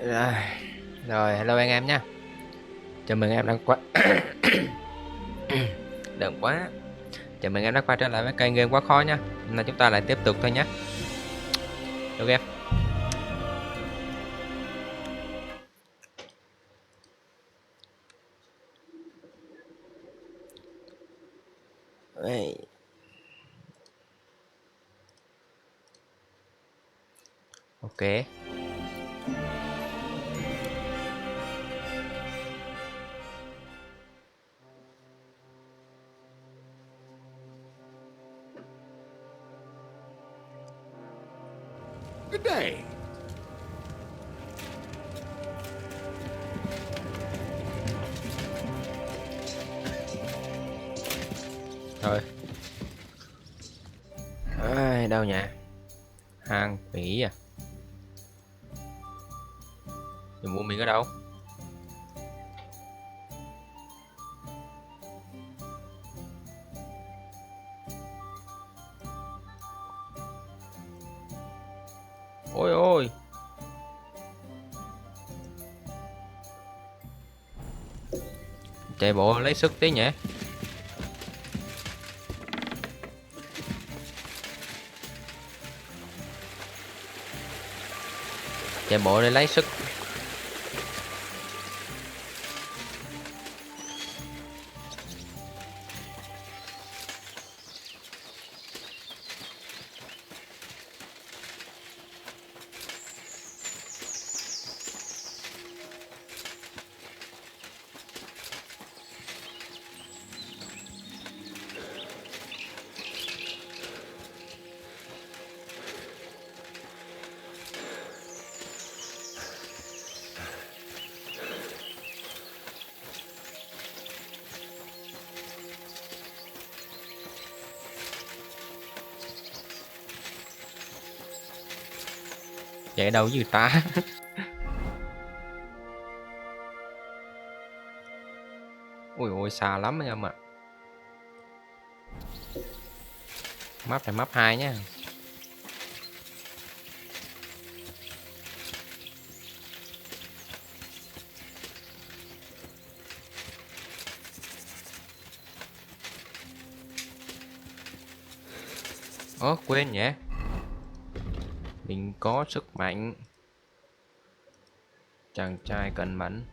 Rồi, rồi hello anh em nhé. Chào mừng em đang qua đừng quá. Chào mừng em đã quay trở lại với kênh Game Quá Khó nha. Hôm nay chúng ta lại tiếp tục thôi nhé. Được em. Ê, ok. Good day. Rồi. Ai, đâu nhỉ? Hang quỷ à? Đừng mua mình ở đâu? Ôi ôi. Chạy bộ lấy sức tí nhỉ? Chạy bộ để lấy sức. Chạy đâu với ta? Ui ôi xa lắm anh em ạ. Map này map 2 nhé. Ồ quên nhỉ. Mình có sức mạnh. Chàng trai cẩn mẫn.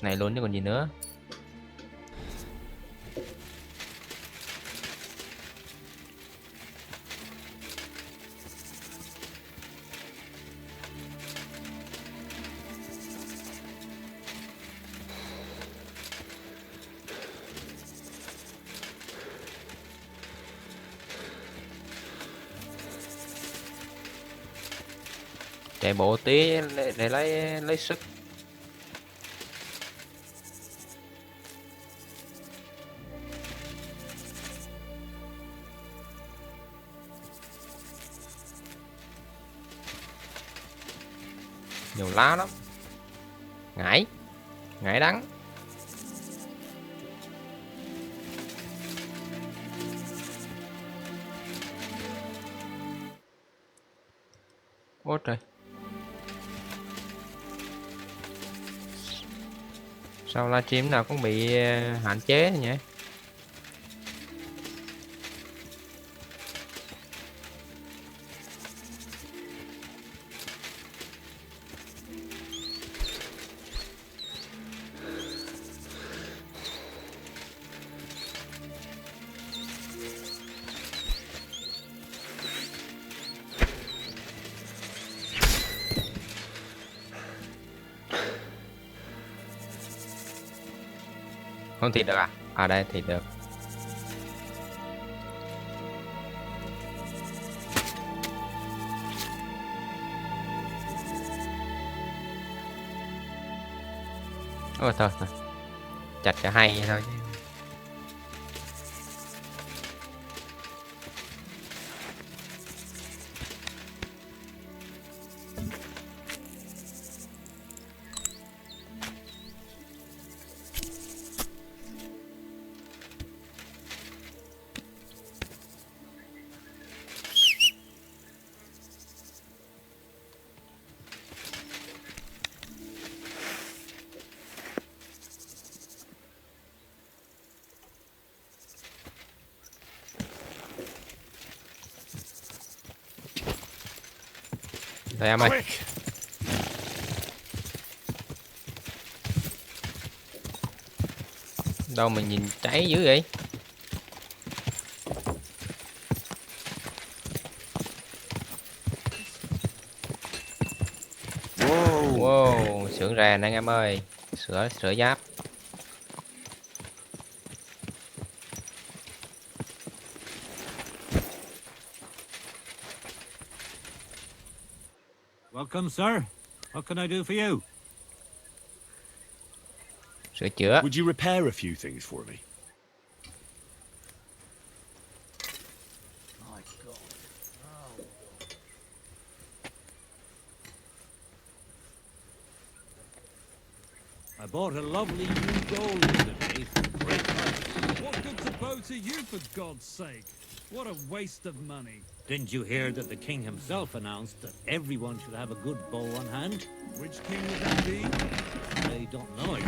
Này luôn chứ còn gì nữa. Chạy bộ tí để lấy sức. Nhiều lá lắm. Ngải. Ngải đắng. Ôi trời. Sao livestream nào cũng bị hạn chế nhỉ? Không thịt được à? À đây thịt được. Ôi thôi thôi. Chặt cho hay vậy thôi chứ. Đây em ơi. Đâu mình nhìn cháy dữ vậy. Wow, sưởng rèn anh em ơi. Sửa giáp. Welcome, sir. What can I do for you? Sửa chữa. Would you repair a few things for me? My God. I bought a lovely new gold today. Great price. What good's a bow to you, for God's sake? What a waste of money. Didn't you hear that the king himself announced that everyone should have a good bow on hand? Which king would that be? I don't know.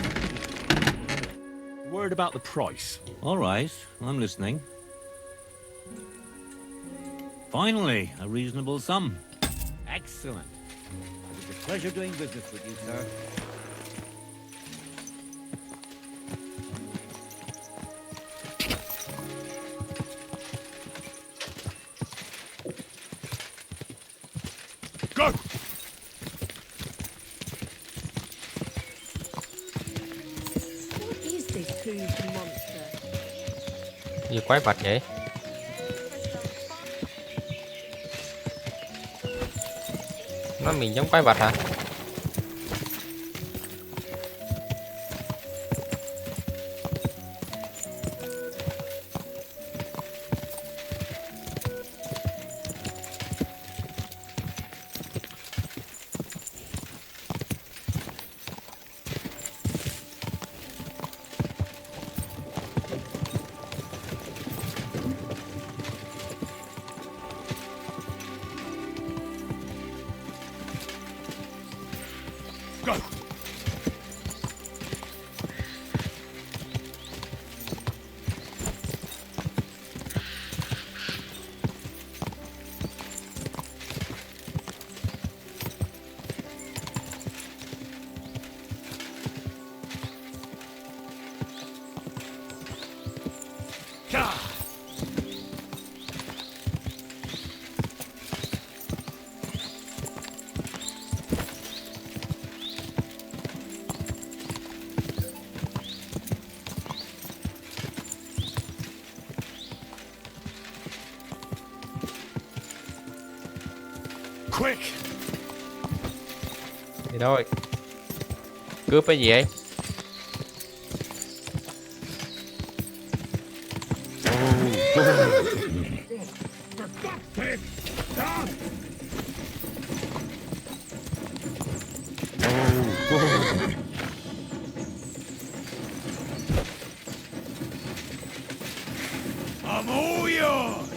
Word about the price. All right, I'm listening. Finally, a reasonable sum. Excellent. It was a pleasure doing business with you, sir. Go! What is this huge monster? Gì quái vật vậy? Nó mình giống quái vật hả? Go! Quick! Thì thôi. Cướp cái gì vậy? I'm all yours!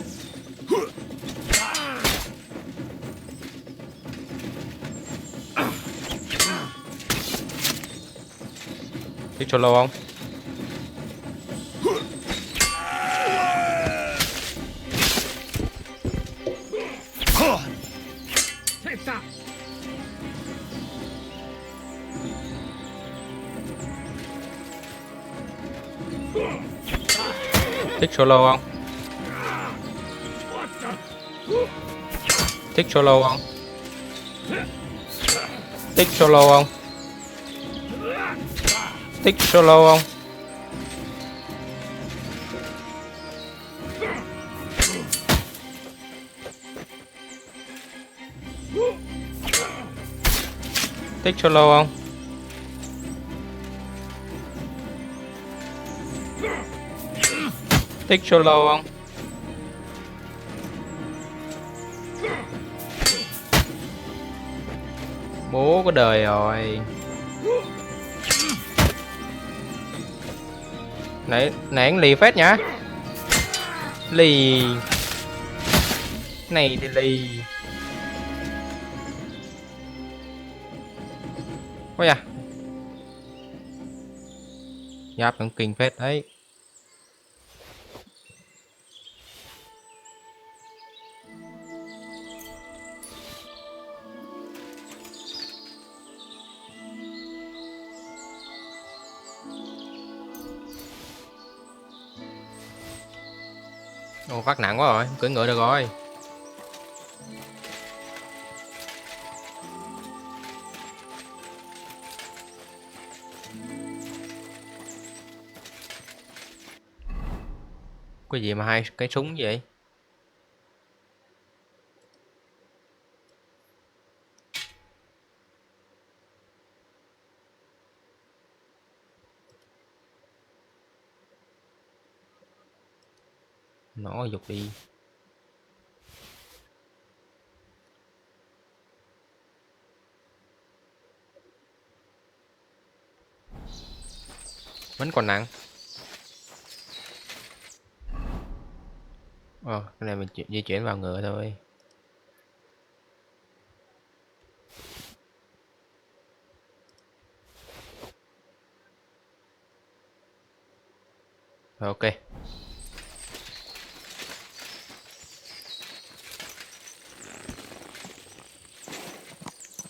Biết solo không? Thích solo không? Thích solo không? Thích solo không? Thích solo không? Thích solo không? Thích solo không? Bố có đời rồi. Nãy anh lì phết nhá. Lì. Này thì lì. Ôi à. Giáp cũng kinh phết đấy. Ô, vác nặng quá rồi, cưỡi ngựa được rồi. Cái gì mà hai cái súng vậy? Nó dục đi. Vẫn còn nặng. Cái này mình di chuyển vào ngựa thôi. Rồi, ok.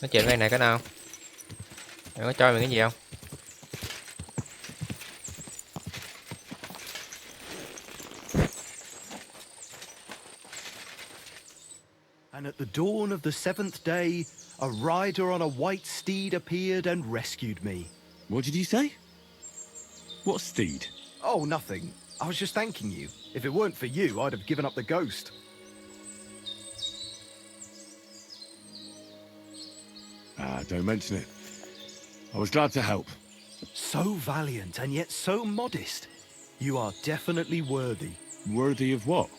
Nói chuyện với này cái nào? Mày có cho mình cái gì không? And at the dawn of the seventh day, a rider on a white steed appeared and rescued me. What did you say? What steed? Oh, nothing. I was just thanking you. If it weren't for you, I'd have given up the ghost. Don't mention it. I was glad to help. So valiant and yet so modest. You are definitely worthy. Worthy of what?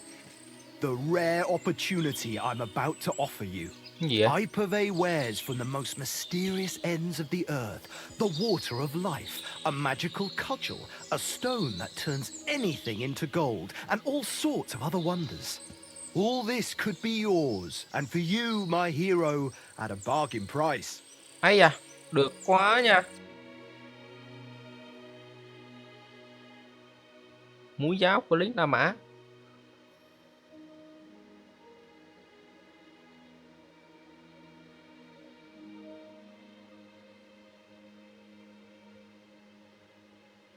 The rare opportunity I'm about to offer you. Cái gì vậy? I purvey wares from the most mysterious ends of the earth. The water of life, a magical cudgel, a stone that turns anything into gold, and all sorts of other wonders. All this could be yours, and for you, my hero, at a bargain price. Ấy da, được quá nha. Múi giáo của lính La Mã.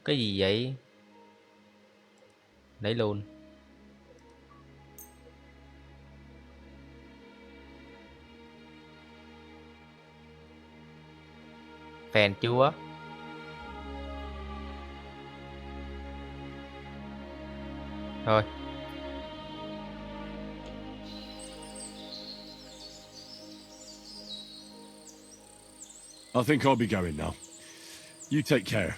Cái gì vậy? Lấy luôn. Phèn chưa? Thôi. I think I'll be going now. You take care.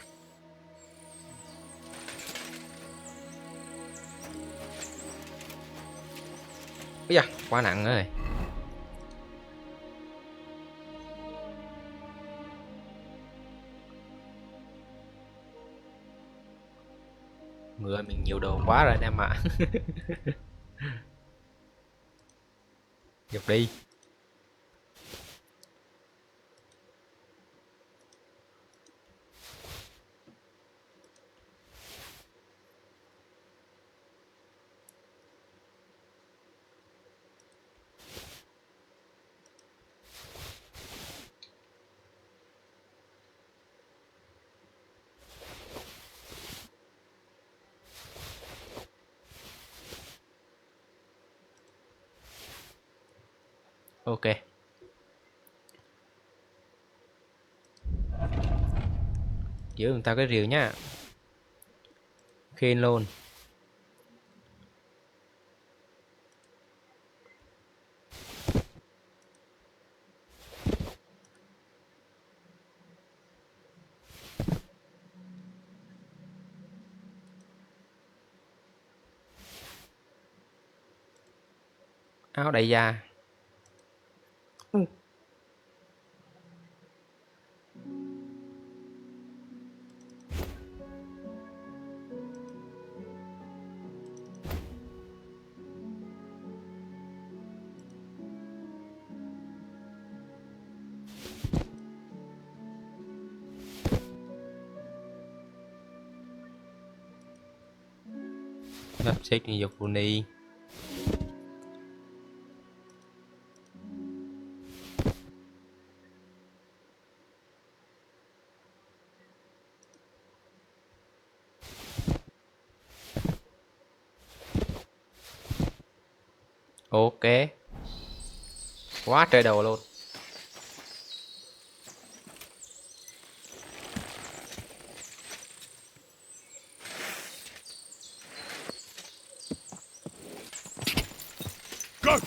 Ây da, quá nặng rồi. Ngựa mình nhiều đồ quá rồi anh em ạ. Dục đi. Ok. Giữ người ta cái rìu nhá. Khiên luôn. Áo đại gia. Sắp xếp như dục luôn đi. Ok. Quá trời đồ luôn. Go!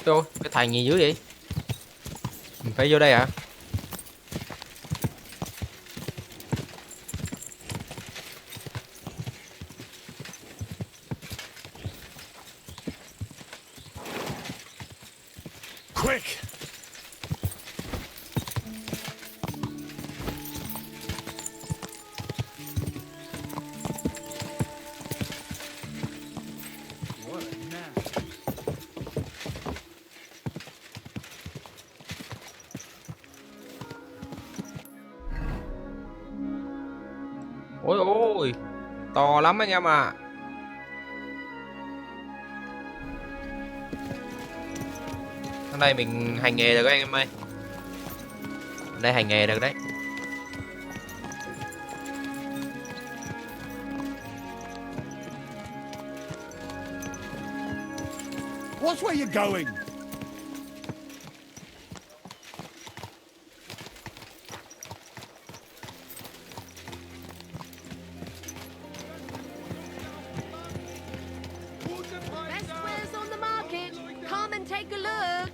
Trời, cái thành gì dữ vậy? Mình phải vô đây hả? Quick! What a knack. Ôi ôi, to lắm anh em à. Ở đây mình hành nghề được anh em ơi. Ở đây hành nghề được đấy. Watch where you're going! Best wares on the market. Come and take a look.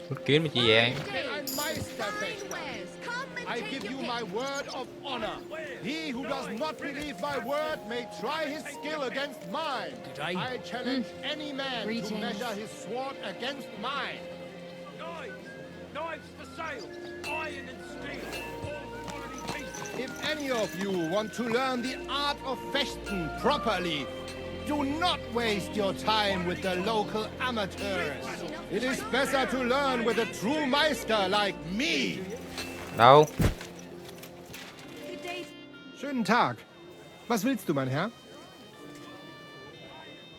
Rút kiếm mà chị vậy? Fine wares. Come and I take give your you pick. my word of honor. He who does not believe my word may try his skill against mine. I challenge any man to Greetings. measure his sword against mine. Knives for sale. Iron and steel. All quality pieces. If any of you want to learn the art of fechten properly, do not waste your time with the local amateurs. It is better to learn with a true meister like me. Đâu? Good day. Schönen Tag. Was willst du, mein Herr?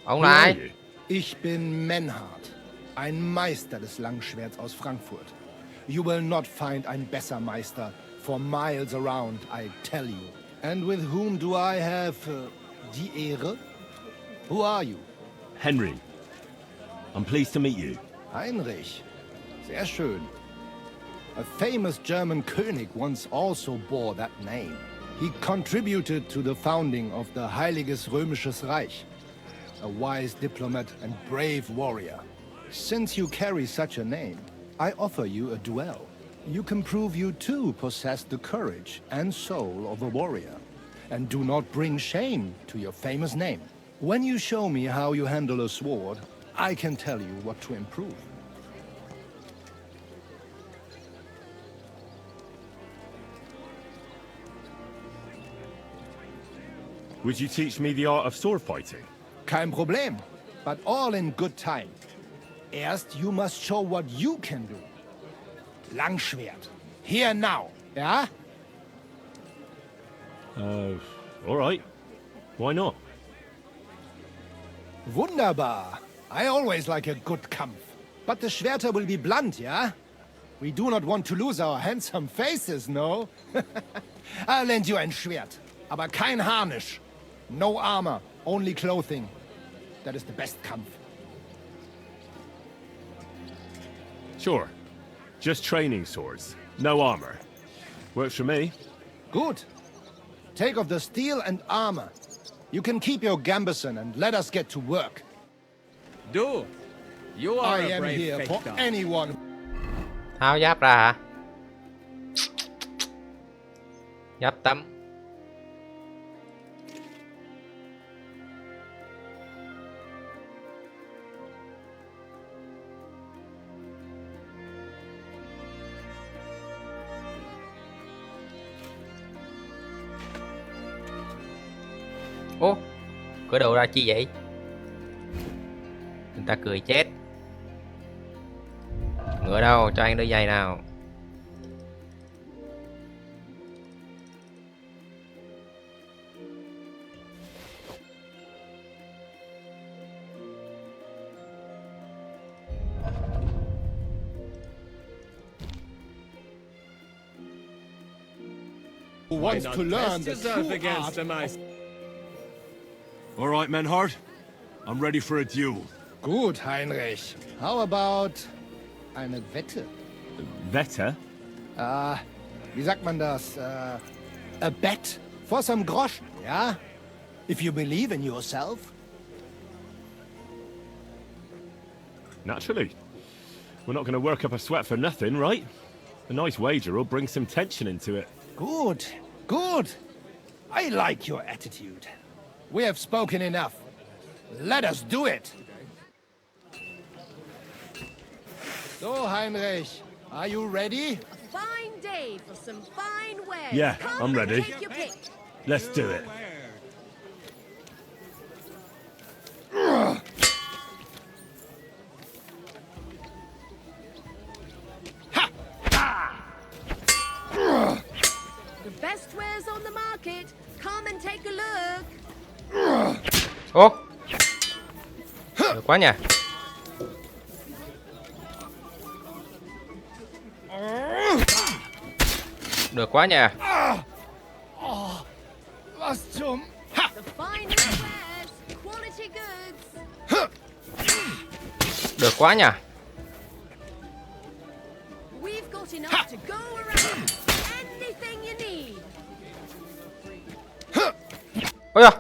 Ông Who là are ai? you? Ich bin Menhard, ein Meister des Langschwerts aus Frankfurt. You will not find ein besser Meister for miles around, I tell you. And with whom do I have die Ehre? Who are you? Henry. I'm pleased to meet you. Heinrich. Sehr schön. A famous German König once also bore that name. He contributed to the founding of the Heiliges Römisches Reich. A wise diplomat and brave warrior. Since you carry such a name, I offer you a duel. You can prove you too possess the courage and soul of a warrior. And do not bring shame to your famous name. When you show me how you handle a sword, I can tell you what to improve. Would you teach me the art of sword fighting? Kein Problem, but all in good time. Erst you must show what you can do. Langschwert. Here now, yeah? All right. Why not? Wunderbar. I always like a good Kampf. But the Schwerter will be blunt, yeah? We do not want to lose our handsome faces, no? I'll lend you ein Schwert, aber kein Harnisch. No armor, only clothing. That is the best Kampf. Sure. Just training swords. No armor. Works for me. Good. Take off the steel and armor. You can keep your gambeson and let us get to work. Do. You are I a am brave here for fechter. anyone. Tháo giáp ra hả? Giáp tấm. Ô, cửa đồ ra chi vậy? Người ta cười chết. Ngựa đâu, cho anh đôi giày nào. Who wants to learn the yourself true against art the mice. All right, Menhard. I'm ready for a duel. Gut, Heinrich. How about eine Wette? Wette? Wie sagt man das? A bet for some groschen, ja? If you believe in yourself. Naturally. We're not going to work up a sweat for nothing, right? A nice wager will bring some tension into it. Good, good. I like your attitude. We have spoken enough. Let us do it. So, Heinrich, are you ready? A fine day for some fine wares. Yeah, Come I'm and ready. take your pick. Let's do it. The best wares on the market. Come and take a look. Ô, được quá nhỉ. Được quá nhỉ. Was zum... The finest wares. Quality goods. Được quá nhỉ. We've got enough to go around. Anything you need. Ôi da.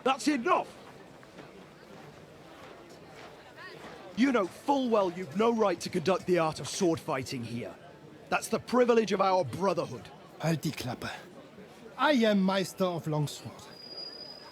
That's enough! You know full well you've no right to conduct the art of sword fighting here. That's the privilege of our brotherhood. Halt die Klappe. I am Meister of Longsword.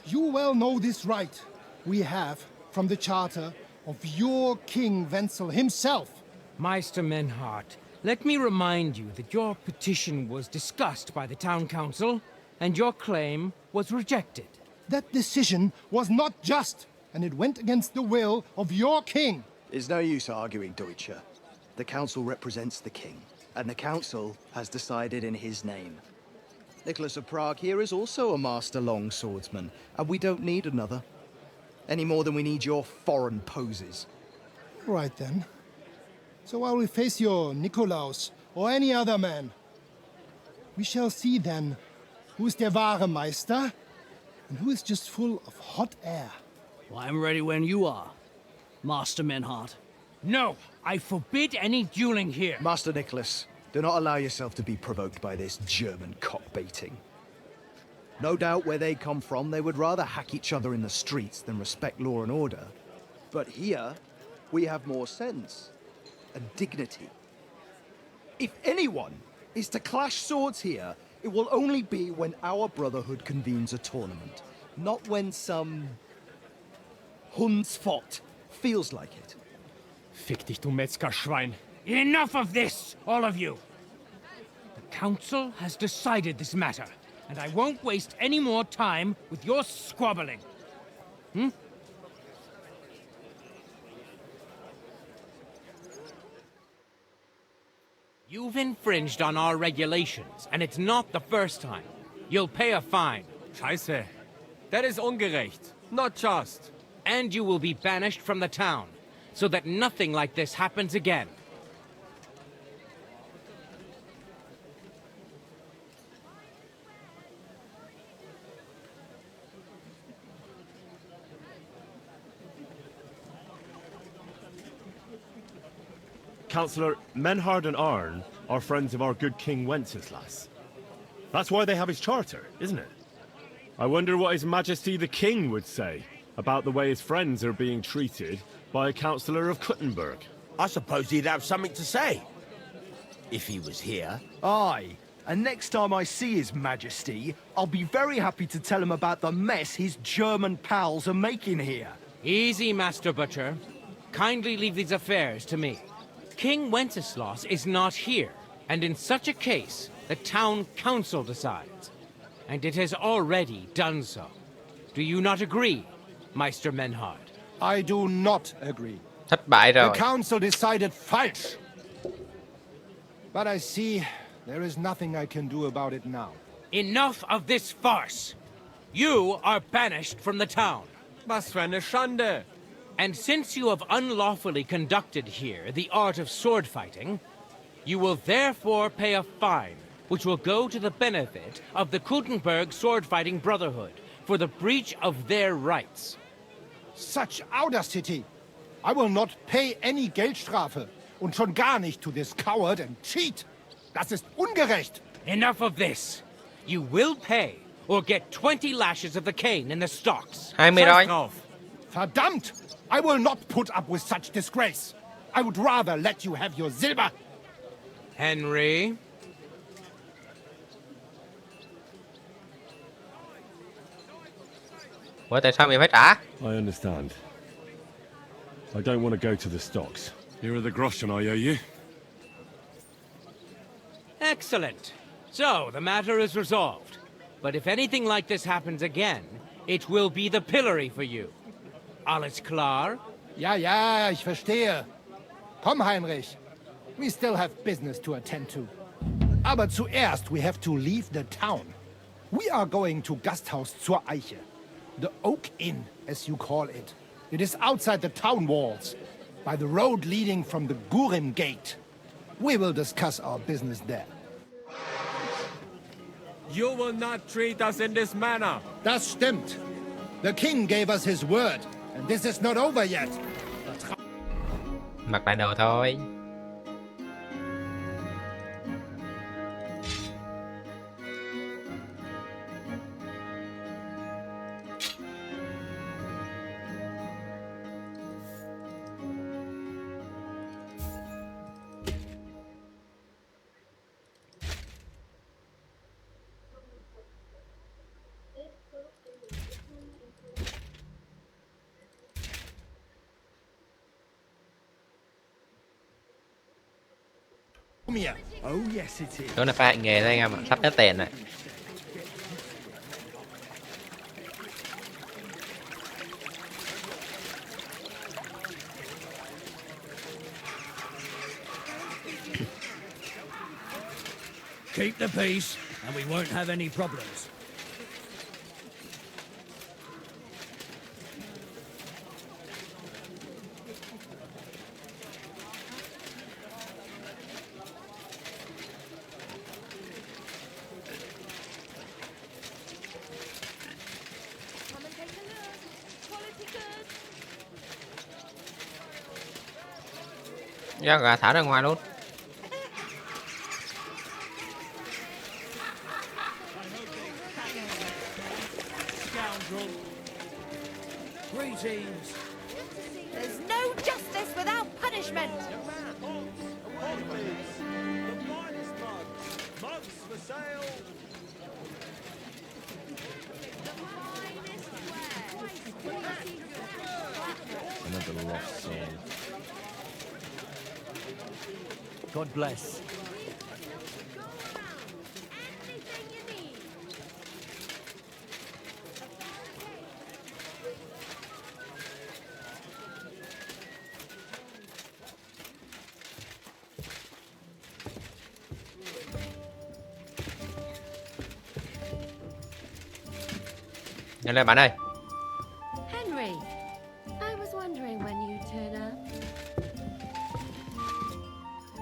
You well know this right we have from the charter of your King Wenzel himself. Meister Menhard, let me remind you that your petition was discussed by the town council, and your claim was rejected. That decision was not just, and it went against the will of your king. It's no use arguing, Deutscher. The council represents the king, and the council has decided in his name. Nicholas of Prague here is also a master longswordsman, and we don't need another. Any more than we need your foreign poses. Right then. So I will face your Nikolaus or any other man. We shall see then who is der wahre Meister and who is just full of hot air. Well, I'm ready when you are, Master Menhard. No, I forbid any dueling here. Master Nicholas, do not allow yourself to be provoked by this German cock-baiting. No doubt where they come from, they would rather hack each other in the streets than respect law and order. But here, we have more sense and dignity. If anyone is to clash swords here, it will only be when our brotherhood convenes a tournament, not when some Hundsfott feels like it. Fick dich, du Metzgerschwein. Enough of this, all of you. The council has decided this matter, and I won't waste any more time with your squabbling. You've infringed on our regulations, and it's not the first time. You'll pay a fine. Scheiße. That is ungerecht. Not just. And you will be banished from the town, so that nothing like this happens again. Councillor, Menhard and Arn are friends of our good King Wenceslas. That's why they have his charter, isn't it? I wonder what His Majesty the King would say about the way his friends are being treated by a councillor of Kuttenberg. I suppose he'd have something to say. If he was here. Aye, and next time I see His Majesty, I'll be very happy to tell him about the mess his German pals are making here. Easy, Master Butcher. Kindly leave these affairs to me. King Wenceslas is not here, and in such a case, the town council decides. And it has already done so. Do you not agree, Meister Menhard? I do not agree. Thất bại The rồi. council decided falsch. But I see there is nothing I can do about it now. Enough of this farce. You are banished from the town. Was für eine Schande! And since you have unlawfully conducted here the art of sword fighting, you will therefore pay a fine, which will go to the benefit of the Kuttenberg Sword Fighting Brotherhood for the breach of their rights. Such audacity! I will not pay any Geldstrafe. Und schon gar nicht to this coward and cheat. Das ist ungerecht. Enough of this. You will pay, or get 20 lashes of the cane in the stocks. 20 rồi. Verdammt! I will not put up with such disgrace. I would rather let you have your silver. Henry? Ủa tại sao mình phải trả? I understand. I don't want to go to the stocks. Here are the groschen I owe you. Excellent. So, the matter is resolved. But if anything like this happens again, it will be the pillory for you. Alles klar? Ja, ja, ich verstehe. Komm, Heinrich. We still have business to attend to. Aber zuerst we have to leave the town. We are going to Gasthaus zur Eiche. The Oak Inn, as you call it. It is outside the town walls, by the road leading from the Gurim Gate. We will discuss our business there. You will not treat us in this manner. Das stimmt. The king gave us his word, and this is not over yet. Mặc lại đồ thôi. Oh yes it is. Chỗ này phải nghề đây anh em ạ. Sắp hết tiền rồi. Keep the peace, and we won't have any problems. Come and take a look. Quality goods. Cho gà thả ra ngoài luôn. Greetings. There's no justice without punishment. Another lost soul. God bless. Anything you need. Nhanh lên bạn ơi. Henry, I was wondering when you'd turn up.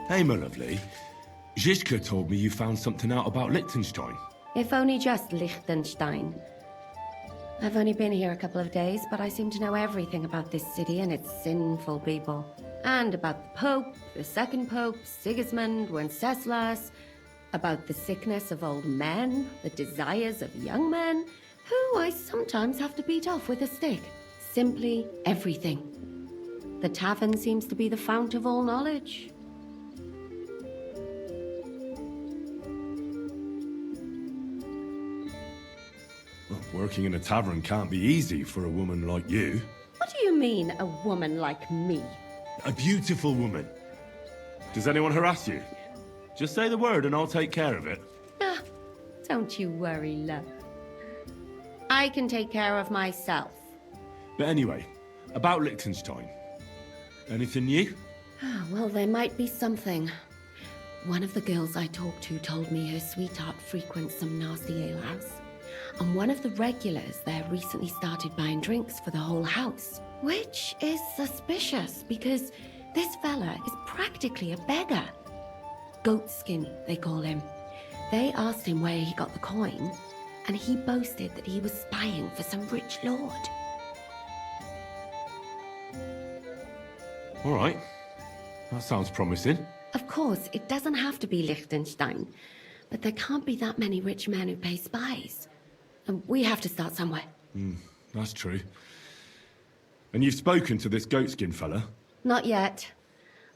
Hey, my lovely. Zizka told me you found something out about Liechtenstein. If only just Liechtenstein. I've only been here a couple of days, but I seem to know everything about this city and its sinful people. And about the Pope, the second Pope, Sigismund, Wenceslas, about the sickness of old men, the desires of young men, who I sometimes have to beat off with a stick. Simply everything. The tavern seems to be the fount of all knowledge. Well, working in a tavern can't be easy for a woman like you. What do you mean, a woman like me? A beautiful woman. Does anyone harass you? Just say the word and I'll take care of it. Ah, don't you worry, love. I can take care of myself. But anyway, About Liechtenstein. Anything new? Well, there might be something. One of the girls I talked to told me her sweetheart frequents some nasty alehouse. And one of the regulars there recently started buying drinks for the whole house. Which is suspicious, because this fella is practically a beggar. Goatskin, they call him. They asked him where he got the coin, and he boasted that he was spying for some rich lord. All right. That sounds promising. Of course, it doesn't have to be Liechtenstein, but there can't be that many rich men who pay spies. And we have to start somewhere. That's true. And you've spoken to this goatskin fella? Not yet.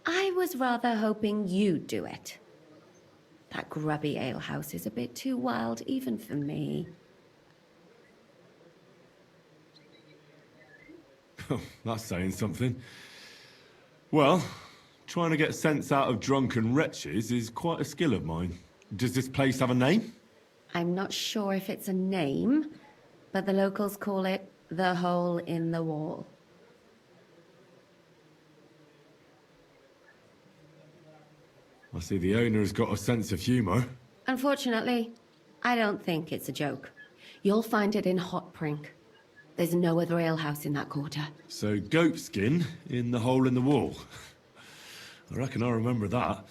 I was rather hoping you'd do it. That grubby alehouse is a bit too wild even for me. That's saying something. Well, trying to get sense out of drunken wretches is quite a skill of mine. Does this place have a name? I'm not sure if it's a name, but the locals call it the Hole in the Wall. I see the owner's got a sense of humour. Unfortunately, I don't think it's a joke. You'll find it in Hotprink. There's no other alehouse in that quarter. So goatskin in the hole in the wall. I reckon I remember that.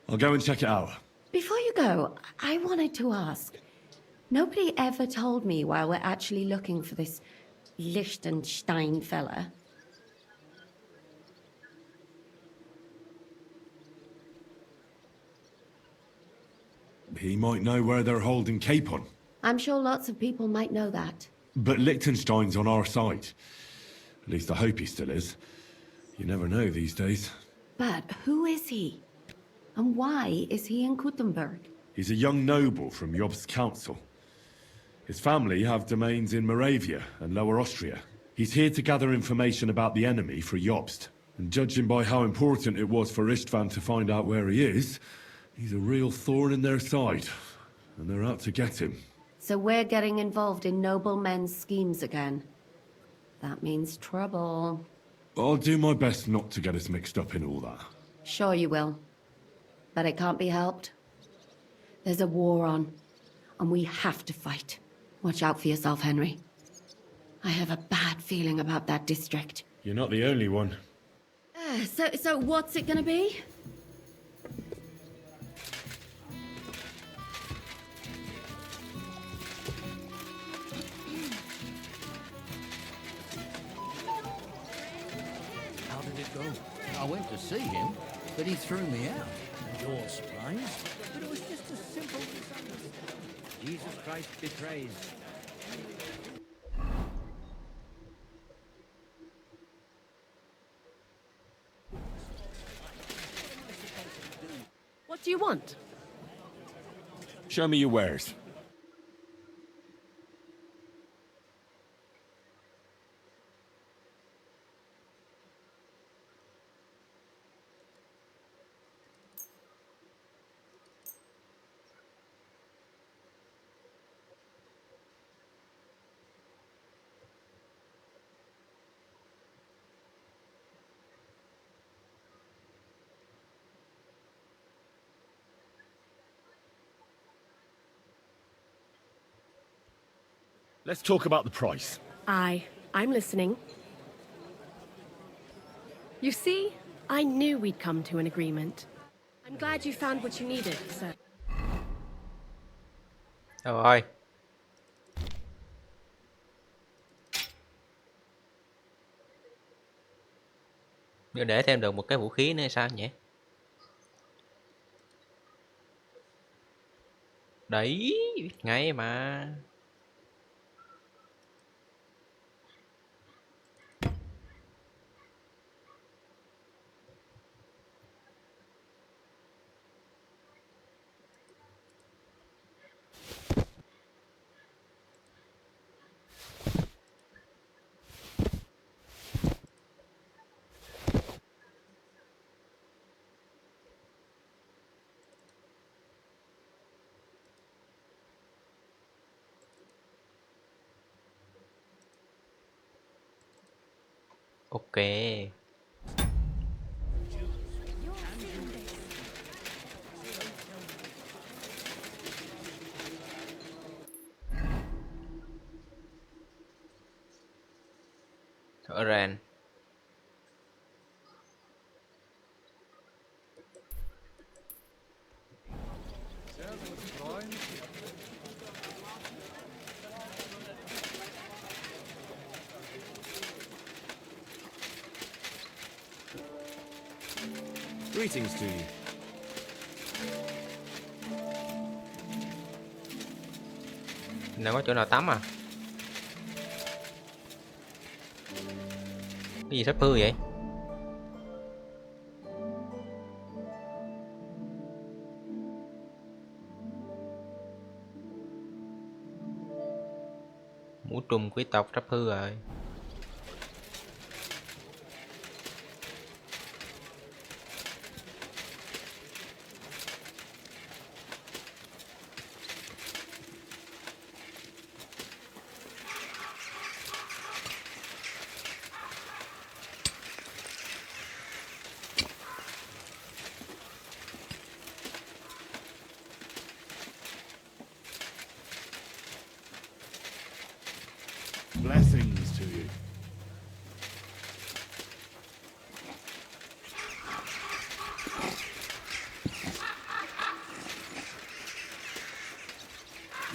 I'll go and check it out. Before you go, I wanted to ask. Nobody ever told me why we're actually looking for this Liechtenstein fella. He might know where they're holding Capon. I'm sure lots of people might know that. But Liechtenstein's on our side. At least I hope he still is. You never know these days. But who is he? And why is he in Kuttenberg? He's a young noble from Jobst's council. His family have domains in Moravia and Lower Austria. He's here to gather information about the enemy for Jobst. And judging by how important it was for Istvan to find out where he is, he's a real thorn in their side. And they're out to get him. So we're getting involved in noblemen's schemes again. That means trouble. I'll do my best not to get us mixed up in all that. Sure you will. But it can't be helped. There's a war on, and we have to fight. Watch out for yourself, Henry. I have a bad feeling about that district. You're not the only one. So what's it gonna be? How did it go? I went to see him, but he threw me out. And you're surprised? But it was just a simple misunderstanding. Jesus Christ betrays. What do you want? Show me your wares. Let's talk about the price. Aye, I'm listening. You see, I knew we'd come to an agreement. I'm glad you found what you needed, sir. Đâu rồi? Nếu để thêm được một cái vũ khí nữa sao nhỉ? Đấy, biết ngay mà. Ok. Rõ ràng. Greetings to you. Nào có chỗ nào tắm à? Cái gì sắp hư vậy? Mũ trùm quý tộc sắp hư rồi. Blessings to you.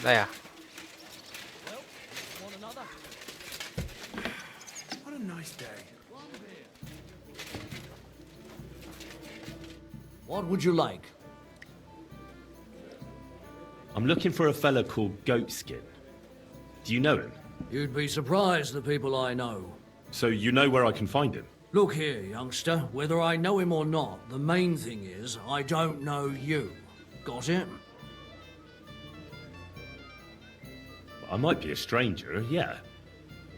Đây à? What a nice day. What would you like? I'm looking for a fella called Goatskin. Do you know him? You'd be surprised the people I know. So you know where I can find him? Look here, youngster. Whether I know him or not, the main thing is I don't know you. Got it? I might be a stranger, yeah.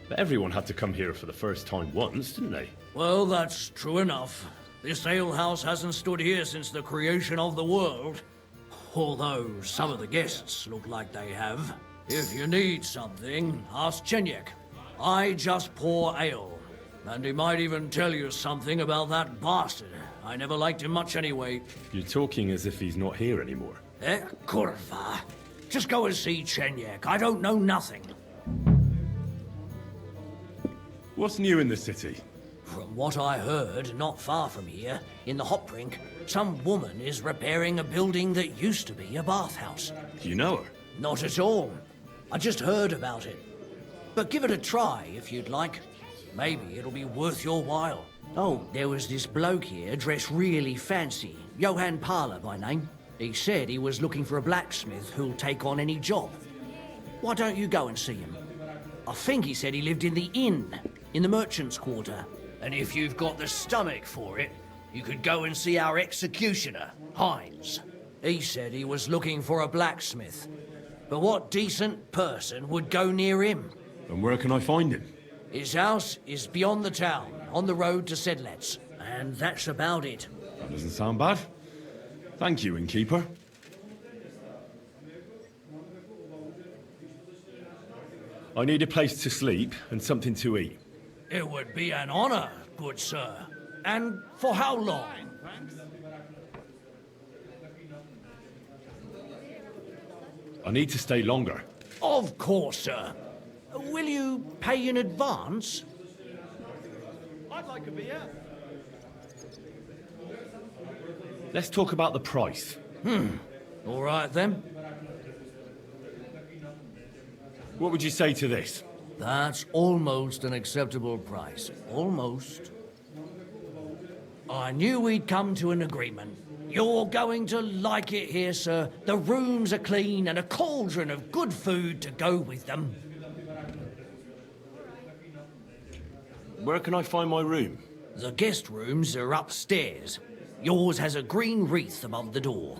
But everyone had to come here for the first time once, didn't they? Well, that's true enough. This alehouse hasn't stood here since the creation of the world. Although some of the guests look like they have. If you need something, ask QUYyczNHC. I just pour ale. And he might even tell you something about that bastard. I never liked him much anyway. You're talking as if he's not here anymore. Kurva. Just go and see QUYyczNHC. I don't know nothing. What's new in the city? From what I heard, not far from here, in the hop rink, some woman is repairing a building that used to be a bathhouse. Do you know her? Not at all. I just heard about it. But give it a try if you'd like. Maybe it'll be worth your while. Oh, there was this bloke here dressed really fancy. Johann Parler by name. He said he was looking for a blacksmith who'll take on any job. Why don't you go and see him? I think he said he lived in the inn, in the merchant's quarter. And if you've got the stomach for it, you could go and see our executioner, Hines. He said he was looking for a blacksmith. But what decent person would go near him? And where can I find him? His house is beyond the town, on the road to Sedlets. And that's about it. That doesn't sound bad. Thank you, innkeeper. I need a place to sleep and something to eat. It would be an honor, good sir. And for how long? I need to stay longer. Of course, sir. Will you pay in advance? I'd like a beer. Let's talk about the price. All right, then. What would you say to this? That's almost an acceptable price. Almost. I knew we'd come to an agreement. You're going to like it here, sir. The rooms are clean and a cauldron of good food to go with them. Where can I find my room? The guest rooms are upstairs. Yours has a green wreath above the door.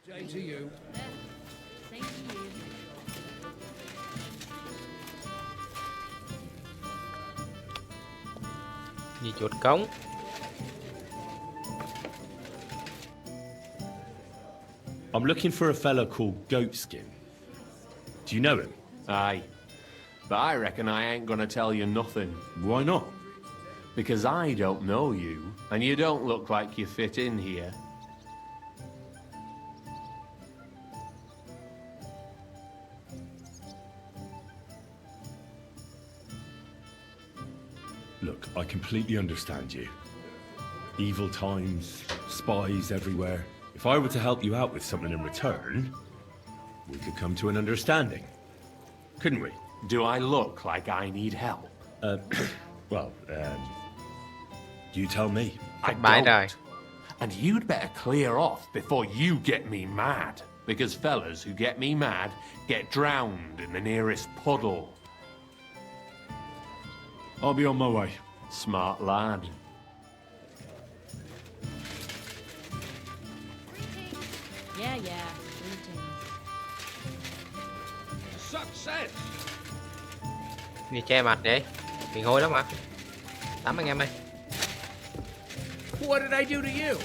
Jay to you. Gì chuột cống? I'm looking for a fella called Goatskin. Do you know him? Aye. but I reckon I ain't gonna tell you nothing. Why not? Because I don't know you, and you don't look like you fit in here. Look, I completely understand you. Evil times, spies everywhere. If I were to help you out with something in return, we could come to an understanding. Couldn't we? Do I look like I need help? Well, you tell me. I don't. And you'd better clear off before you get me mad. Because fellas who get me mad get drowned in the nearest puddle. I'll be on my way. Smart lad. Yeah. Success! Gì che mặt vậy? Bị hôi lắm mà. Tắm anh em ơi. What did I do to you?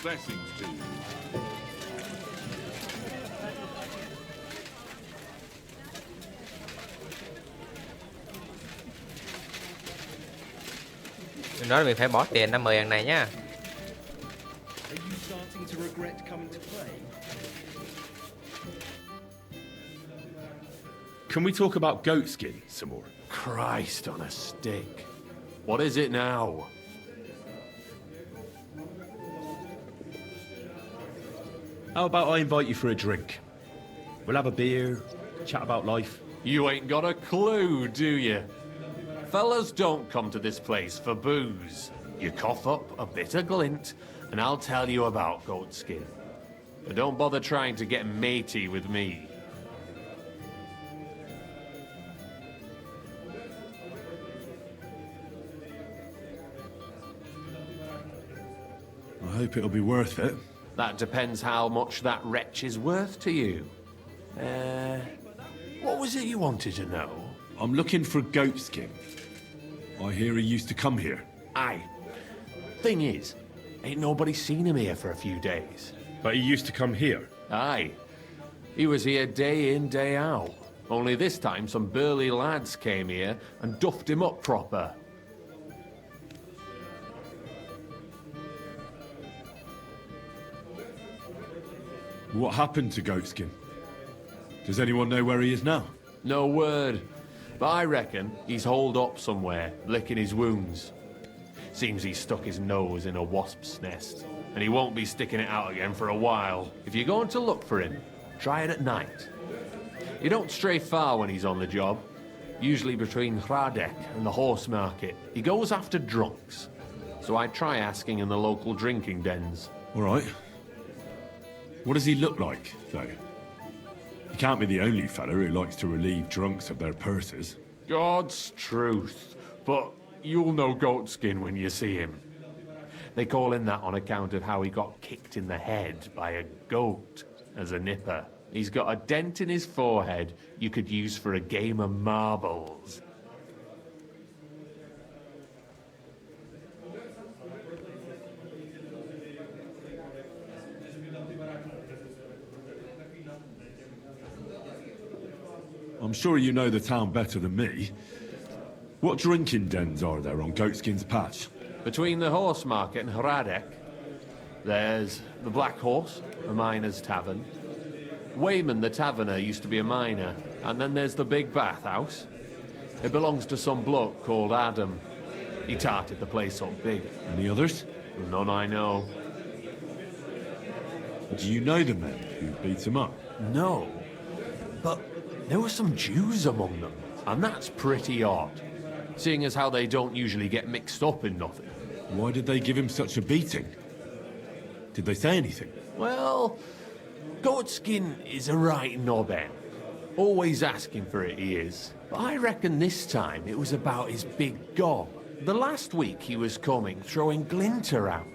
Blessings to you. Đừng nói là mình phải bỏ tiền 50 thằng này nhá. Are you starting to regret coming to play? Can we talk about goatskin some more? Christ on a stick. What is it now? How about I invite you for a drink? We'll have a beer, chat about life. You ain't got a clue, do you? Fellas don't come to this place for booze. You cough up a bit of glint, and I'll tell you about goatskin. But don't bother trying to get matey with me. I hope it'll be worth it. That depends how much that wretch is worth to you. What was it you wanted to know? I'm looking for goatskin. I hear he used to come here. Aye. Thing is, ain't nobody seen him here for a few days. But he used to come here? Aye. He was here day in, day out. Only this time some burly lads came here and duffed him up proper. What happened to Goatskin? Does anyone know where he is now? No word. But I reckon he's holed up somewhere, licking his wounds. Seems he stuck his nose in a wasp's nest, and he won't be sticking it out again for a while. If you're going to look for him, try it at night. You don't stray far when he's on the job. Usually between Hradek and the horse market. He goes after drunks. So I try asking in the local drinking dens. All right. What does he look like, though? He can't be the only fella who likes to relieve drunks of their purses. God's truth. But you'll know Goatskin when you see him. They call him that on account of how he got kicked in the head by a goat as a nipper. He's got a dent in his forehead you could use for a game of marbles. I'm sure you know the town better than me. What drinking dens are there on Goatskin's Patch? Between the horse market and Hradek, there's the Black Horse, a miner's tavern. Wayman the taverner used to be a miner. And then there's the Big Bathhouse. It belongs to some bloke called Adam. He tarted the place up big. Any others? None I know. Do you know the men who beat him up? No. But there were some Jews among them, and that's pretty odd, seeing as how they don't usually get mixed up in nothing. Why did they give him such a beating? Did they say anything? Well, Goatskin is a right knobhead. Always asking for it, he is. But I reckon this time it was about his big gob. The last week he was coming, throwing glint around.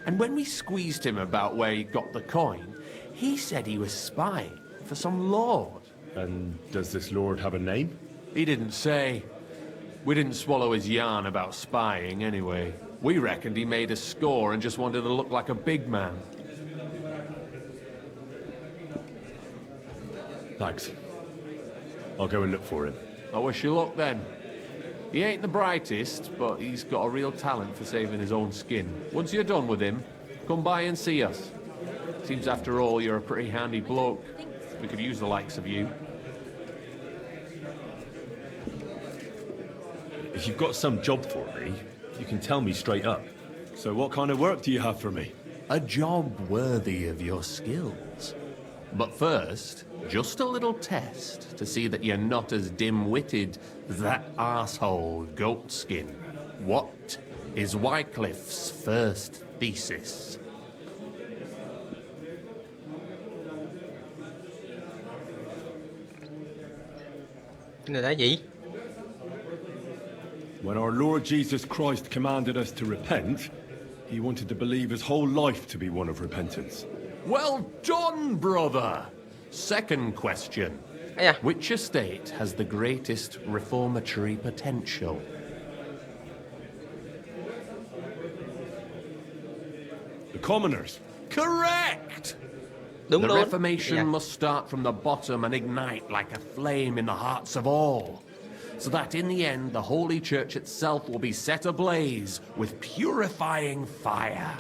And when we squeezed him about where he got the coin, he said he was spying for some lord. And does this lord have a name? He didn't say. We didn't swallow his yarn about spying anyway. We reckoned he made a score and just wanted to look like a big man. Thanks. I'll go and look for him. I wish you luck then. He ain't the brightest, but he's got a real talent for saving his own skin. Once you're done with him, come by and see us. Seems after all you're a pretty handy bloke. We could use the likes of you. If you've got some job for me, you can tell me straight up. So what kind of work do you have for me? A job worthy of your skills. But first, just a little test to see that you're not as dim-witted as that arsehole Goatskin. What is Wycliffe's first thesis? Cái này là gì? When our Lord Jesus Christ commanded us to repent, he wanted to believe his whole life to be one of repentance. Well done, brother! Second question. Which estate has the greatest reformatory potential? The commoners. Correct! Đúng the luôn. Reformation must start from the bottom and ignite like a flame in the hearts of all, so that in the end the Holy Church itself will be set ablaze with purifying fire.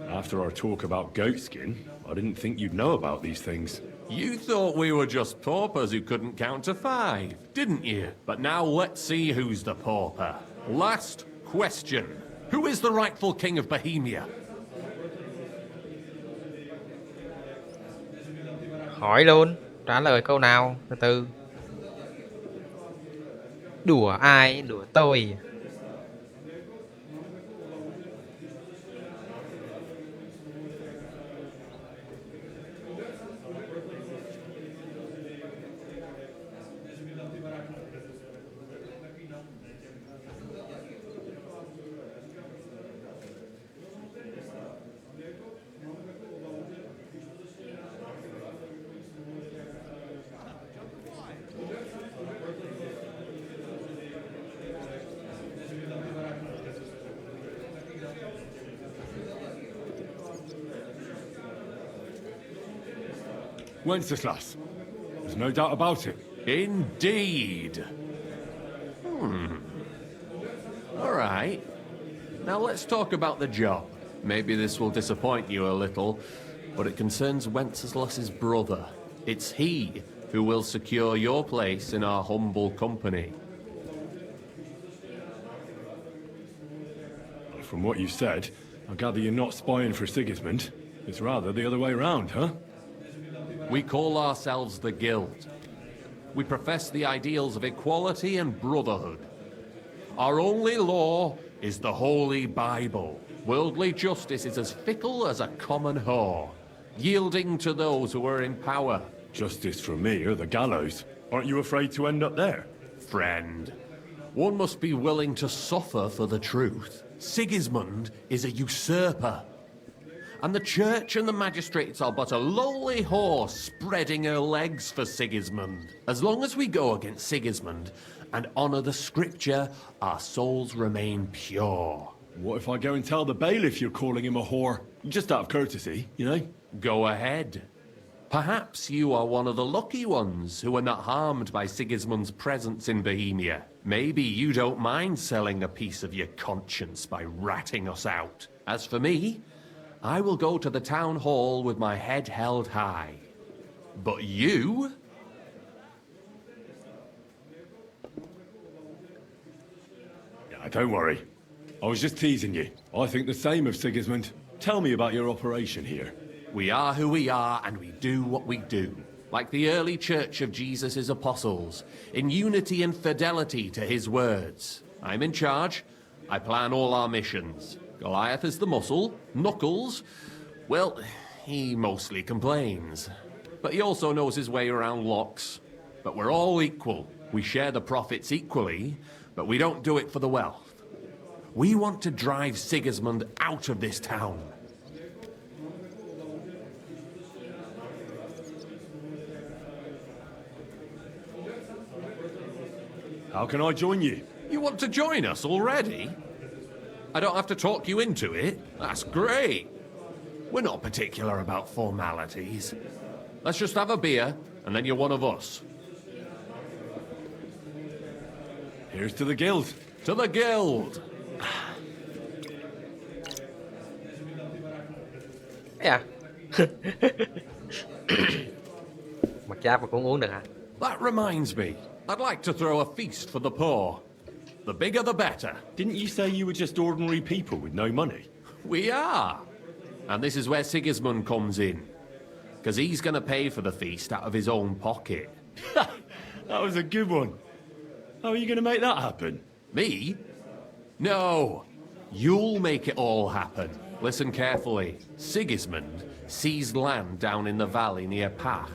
After our talk about Goatskin, I didn't think you'd know about these things. You thought we were just paupers who couldn't count to 5, didn't you? But now let's see who's the pauper. Last question. Who is the rightful king of Bohemia? Hỏi luôn, trả lời câu nào? Từ từ. Đùa ai? Đùa tôi. Wenceslas. There's no doubt about it. Indeed. All right. Now let's talk about the job. Maybe this will disappoint you a little, but it concerns Wenceslas's brother. It's he who will secure your place in our humble company. From what you said, I gather you're not spying for Sigismund. It's rather the other way around, huh? We call ourselves the Guild. We profess the ideals of equality and brotherhood. Our only law is the Holy Bible. Worldly justice is as fickle as a common whore, yielding to those who are in power. Justice for me or the gallows. Aren't you afraid to end up there? Friend, one must be willing to suffer for the truth. Sigismund is a usurper. And the church and the magistrates are but a lowly horse spreading her legs for Sigismund. As long as we go against Sigismund and honour the scripture, our souls remain pure. What if I go and tell the bailiff you're calling him a whore? Just out of courtesy, you know? Go ahead. Perhaps you are one of the lucky ones who are not harmed by Sigismund's presence in Bohemia. Maybe you don't mind selling a piece of your conscience by ratting us out. As for me, I will go to the town hall with my head held high. But you? Yeah, don't worry. I was just teasing you. I think the same of Sigismund. Tell me about your operation here. We are who we are, and we do what we do. Like the early church of Jesus' apostles, in unity and fidelity to his words. I'm in charge. I plan all our missions. Goliath is the muscle. Knuckles, well, he mostly complains. But he also knows his way around locks. But we're all equal. We share the profits equally, but we don't do it for the wealth. We want to drive Sigismund out of this town. How can I join you? You want to join us already? I don't have to talk you into it. That's great. We're not particular about formalities. Let's just have a beer, and then you're one of us. Here's to the guild. To the guild! Yeah. Mặt giáp mà cũng uống được hả? That reminds me. I'd like to throw a feast for the poor. The bigger the better. Didn't you say you were just ordinary people with no money? We are. And this is where Sigismund comes in. Because he's going to pay for the feast out of his own pocket. That was a good one. How are you going to make that happen? Me? No. You'll make it all happen. Listen carefully. Sigismund seized land down in the valley near Pach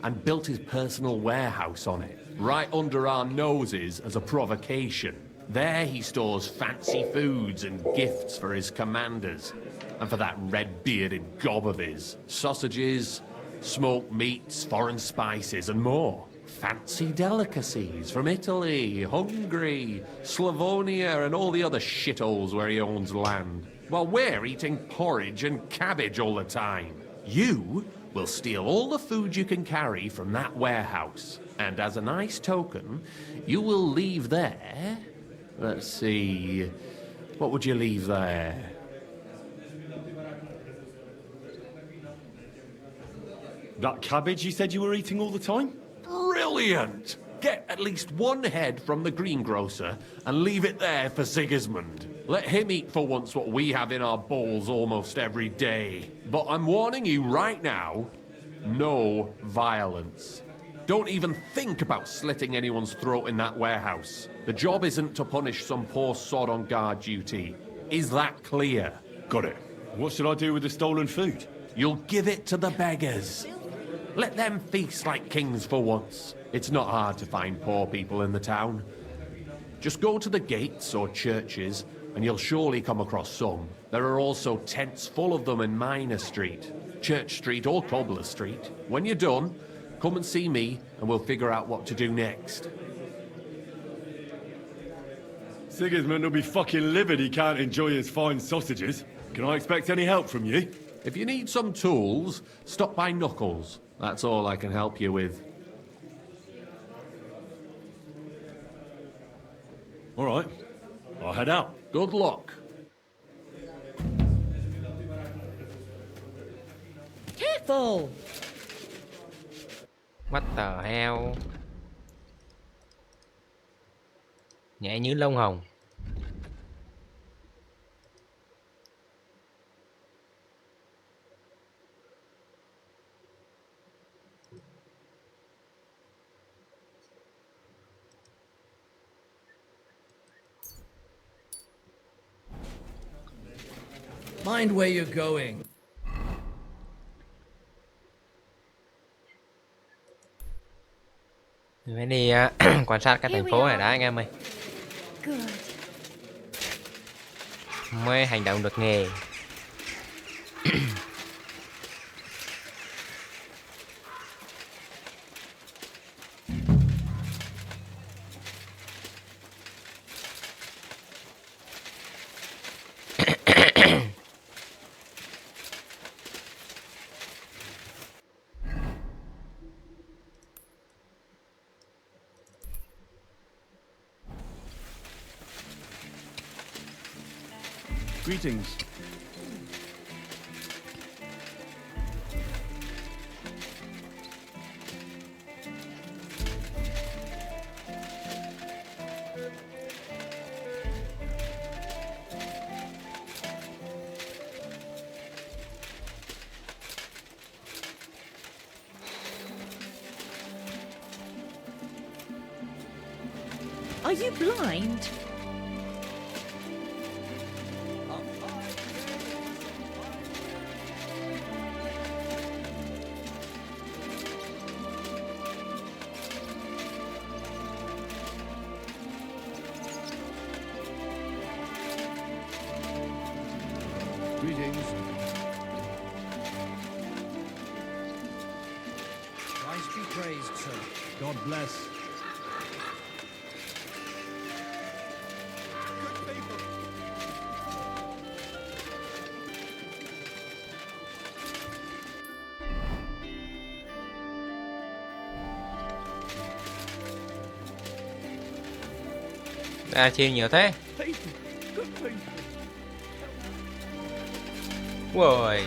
and built his personal warehouse on it, right under our noses as a provocation. There he stores fancy foods and gifts for his commanders, and for that red-bearded gob of his. Sausages, smoked meats, foreign spices, and more. Fancy delicacies from Italy, Hungary, Slavonia, and all the other shitholes where he owns land. While we're eating porridge and cabbage all the time. You will steal all the food you can carry from that warehouse. And as a nice token, you will leave there... Let's see... What would you leave there? That cabbage you said you were eating all the time? Brilliant! Get at least one head from the greengrocer and leave it there for Sigismund. Let him eat for once what we have in our bowls almost every day. But I'm warning you right now, no violence. Don't even think about slitting anyone's throat in that warehouse. The job isn't to punish some poor sod on guard duty. Is that clear? Got it. What should I do with the stolen food? You'll give it to the beggars. Let them feast like kings for once. It's not hard to find poor people in the town. Just go to the gates or churches, and you'll surely come across some. There are also tents full of them in Minor Street, Church Street or Cobbler Street. When you're done, come and see me, and we'll figure out what to do next. Sigismund will be fucking livid he can't enjoy his fine sausages. Can I expect any help from you? If you need some tools, stop by Knuckles. That's all I can help you with. All right. I'll head out. Good luck. Careful! What the hell? Nhẹ như lông hồng. Mind where you're going. Mình phải đi quan sát cái thành phố này đã anh em ơi. Mới hành động được nghề. Greetings. Are you blind? Greetings. Christ be praised, sir. God bless. Chia nhiều thế. Ui.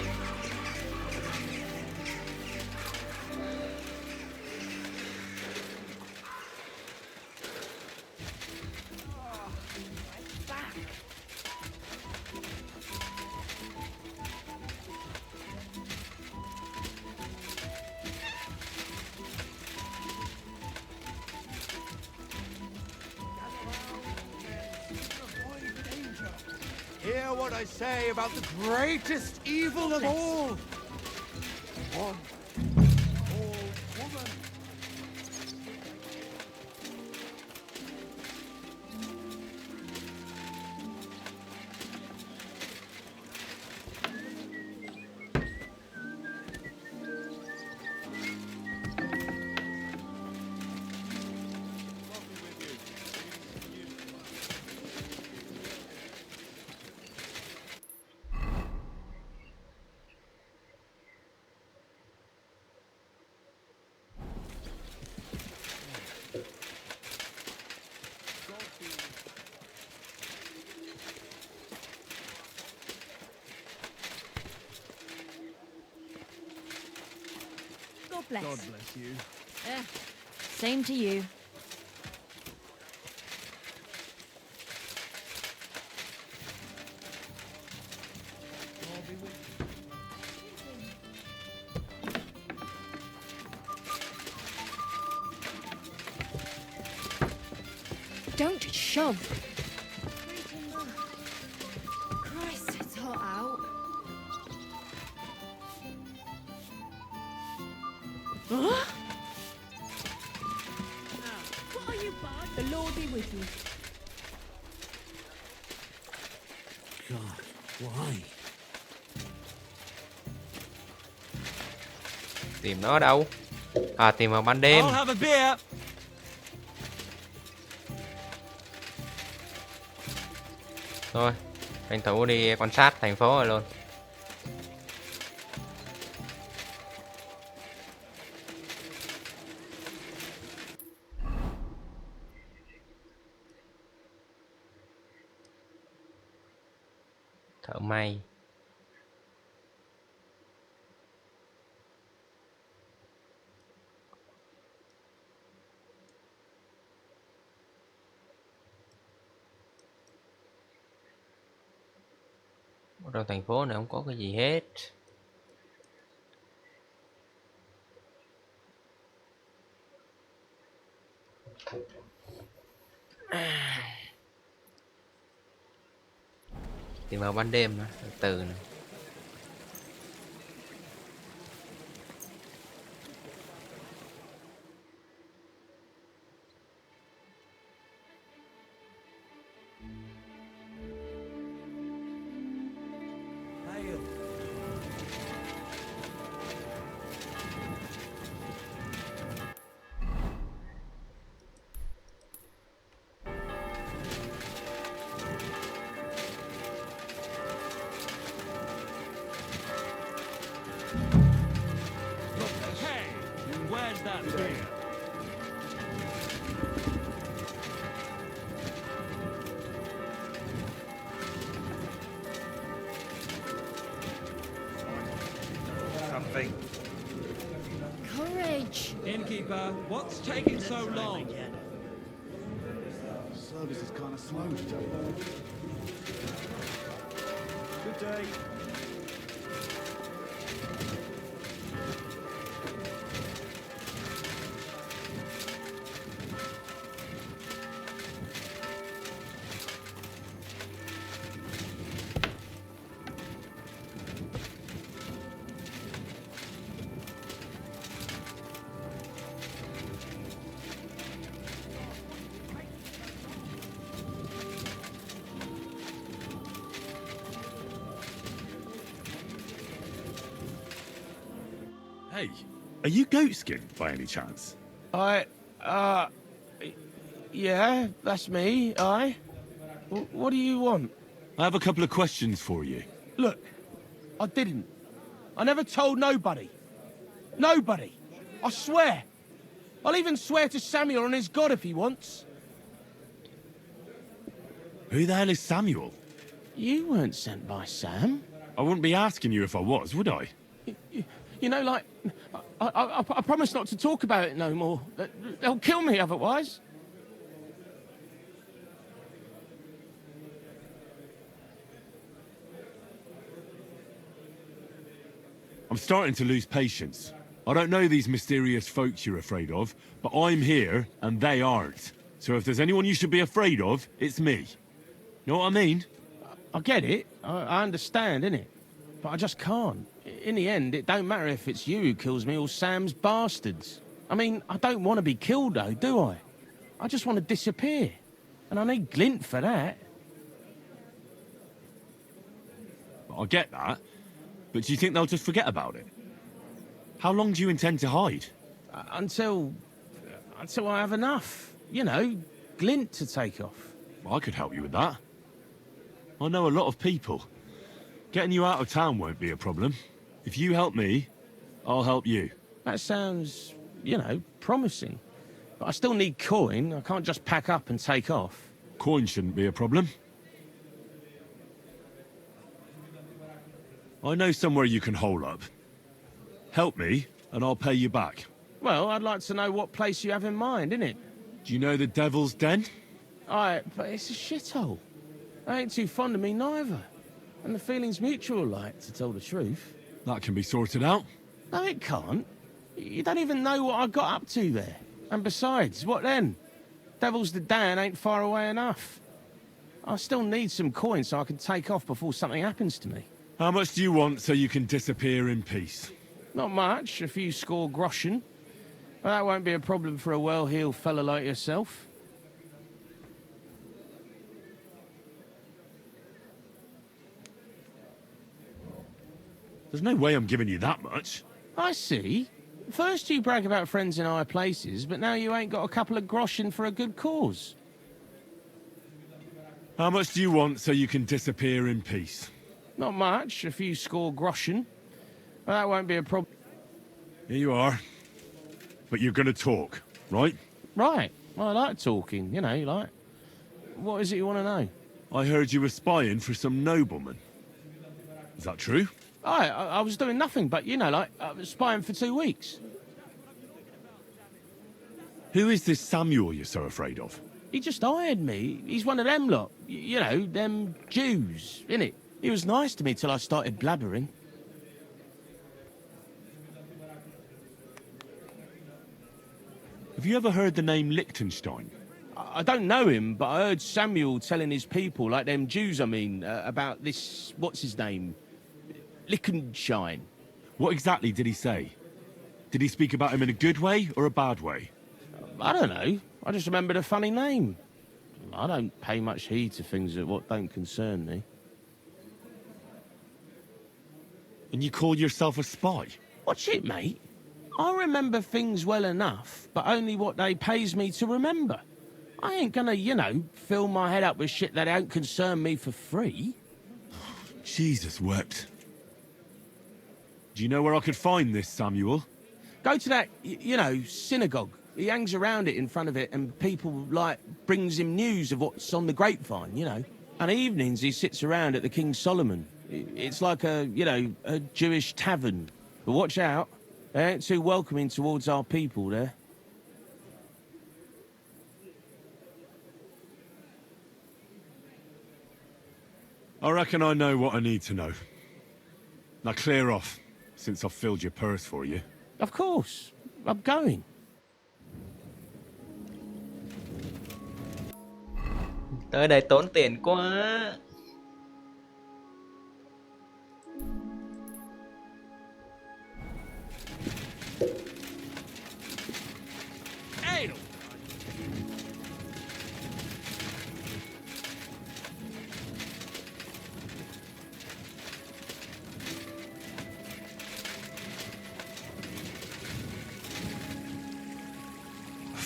Hear what I say about the greatest evil of all. One old woman. God bless. God bless you. Same to you. Don't shove. Christ, it's hot out. Huh? What are you, bud? The Lord be with you. God, why? Tìm nó ở đâu? À, tìm vào ban đêm. I'll have a beer. Thôi, tranh thủ đi quan sát thành phố rồi luôn. Thợ may. Trong thành phố này không có cái gì hết. Tìm vào ban đêm từ này. Hey, where's that beer? Something. Courage. Innkeeper, what's taking so long? Service is kind of slow today. Good day. Hey, are you goatskin by any chance? Yeah, that's me, What do you want? I have a couple of questions for you. Look, I didn't. I never told nobody. Nobody. I swear. I'll even swear to Samuel and his God if he wants. Who the hell is Samuel? You weren't sent by Sam. I wouldn't be asking you if I was, would I? You know, like, I promise not to talk about it no more. They'll kill me otherwise. I'm starting to lose patience. I don't know these mysterious folks you're afraid of, but I'm here and they aren't. So if there's anyone you should be afraid of, it's me. Know what I mean? I get it. I understand, innit? But I just can't. In the end, it don't matter if it's you who kills me or Sam's bastards. I mean, I don't want to be killed, though, do I? I just want to disappear. And I need glint for that. I get that. But do you think they'll just forget about it? How long do you intend to hide? Until I have enough. You know, glint to take off. Well, I could help you with that. I know a lot of people. Getting you out of town won't be a problem. If you help me, I'll help you. That sounds, you know, promising. But I still need coin. I can't just pack up and take off. Coin shouldn't be a problem. I know somewhere you can hole up. Help me, and I'll pay you back. Well, I'd like to know what place you have in mind, innit? Do you know the Devil's Den? But it's a shithole. They ain't too fond of me neither. And the feeling's mutual, like, to tell the truth. That can be sorted out. No, it can't. You don't even know what I got up to there. And besides, what then? Devil's the Den ain't far away enough. I still need some coin so I can take off before something happens to me. How much do you want so you can disappear in peace? Not much, a few score groschen. But that won't be a problem for a well-heeled fella like yourself. There's no way I'm giving you that much. I see. First you brag about friends in high places, but now you ain't got a couple of groschen for a good cause. How much do you want so you can disappear in peace? Not much, a few score groschen. But that won't be a problem. Here you are. But you're gonna talk, right? Right. Well, I like talking, you know, like. What is it you want to know? I heard you were spying for some nobleman. Is that true? I was doing nothing but, you know, like, I was spying for 2 weeks. Who is this Samuel you're so afraid of? He just hired me. He's one of them lot. You know, them Jews, innit? He was nice to me till I started blabbering. Have you ever heard the name Liechtenstein? I don't know him, but I heard Samuel telling his people, like them Jews, I mean, about this, what's his name? Liechtenstein. What exactly did he say? Did he speak about him in a good way or a bad way? I don't know. I just remembered a funny name. I don't pay much heed to things that what don't concern me. And you call yourself a spy? Watch it, mate. I remember things well enough, but only what they pays me to remember. I ain't gonna, you know, fill my head up with shit that don't concern me for free. Jesus wept. Do you know where I could find this, Samuel? Go to that, you know, synagogue. He hangs around it in front of it and people, like, brings him news of what's on the grapevine, you know. And evenings he sits around at the King Solomon. It's like a, you know, a Jewish tavern. But watch out. They ain't too welcoming towards our people there. I reckon I know what I need to know. Now clear off, since I've filled your purse for you. Of course. I'm going. Tới đây tốn tiền quá.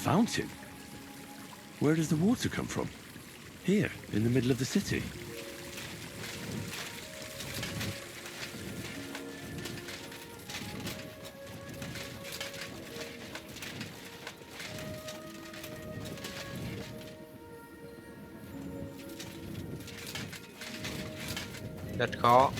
fountain? Where does the water come from? Here, in the middle of the city. Rất khó.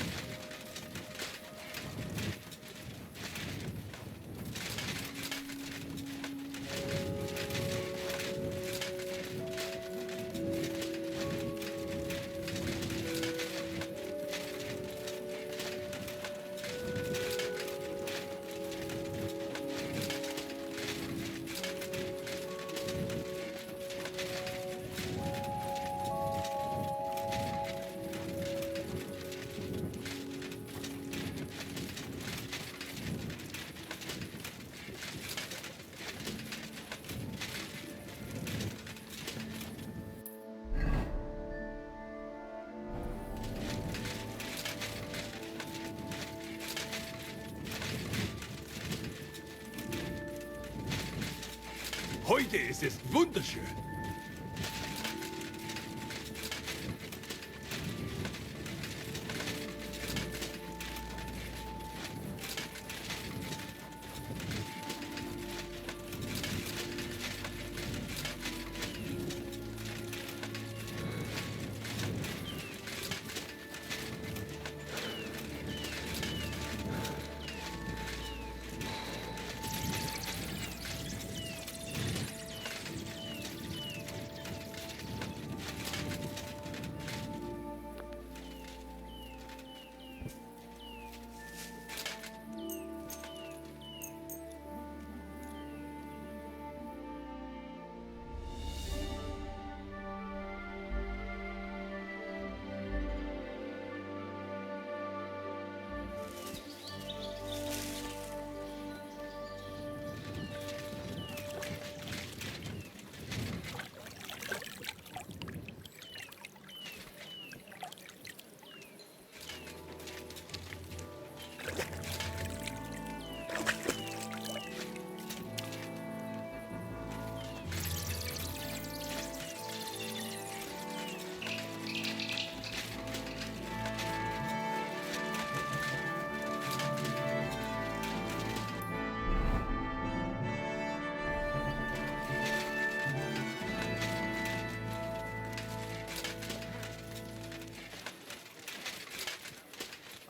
Heute ist es wunderschön.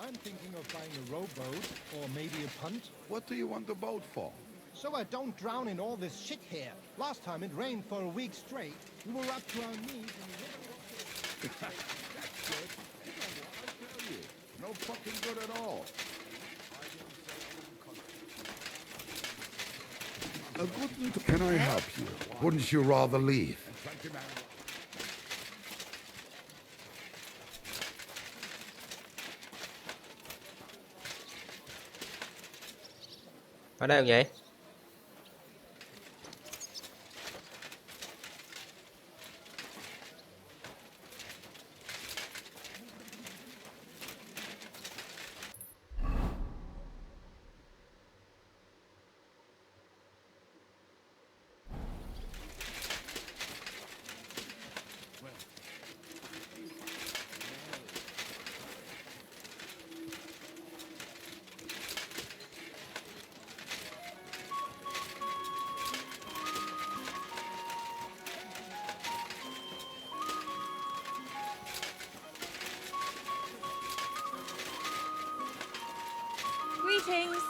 I'm thinking of buying a rowboat or maybe a punt. What do you want the boat for? So I don't drown in all this shit here. Last time it rained for a week straight. We were up to our knees in the That's good. You know what I tell you? No fucking good at all. A good... Can I help you? Wouldn't you rather leave? Ở đây không vậy? Greetings.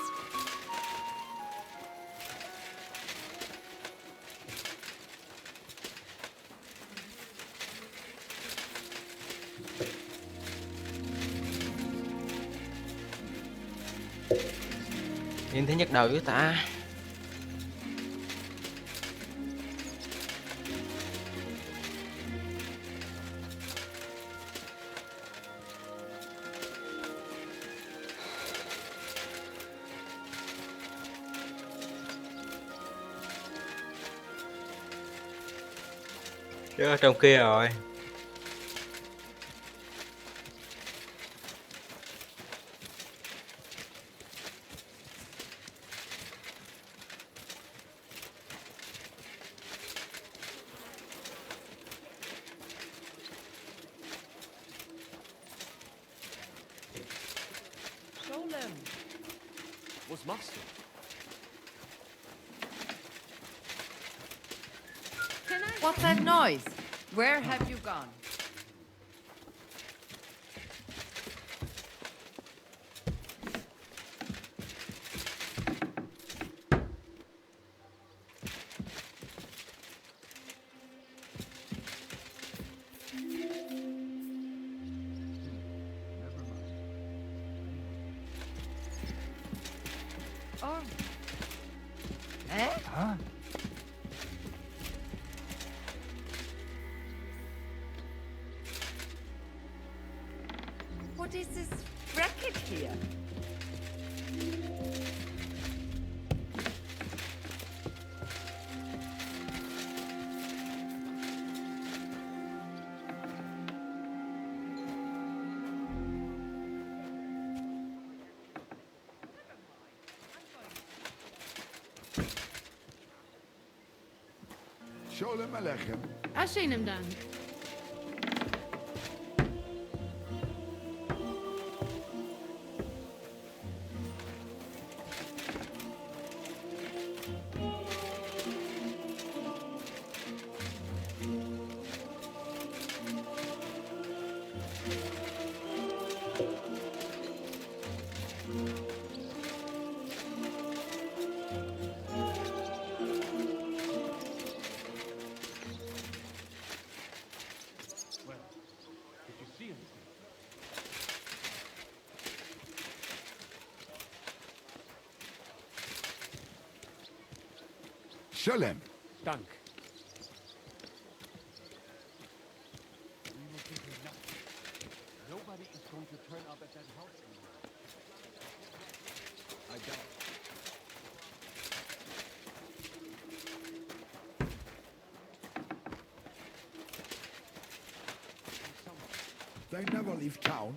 Nhìn thấy nhức đầu với ta. Chứ ở trong kia rồi. master. What's that noise? Where have you gone? Oh. Eh? Huh? What is this racket here? Sholem Alechem. Ashenim Dank. Sholem. Dank. Nobody is going to turn up at that house anymore. I doubt. They never leave town.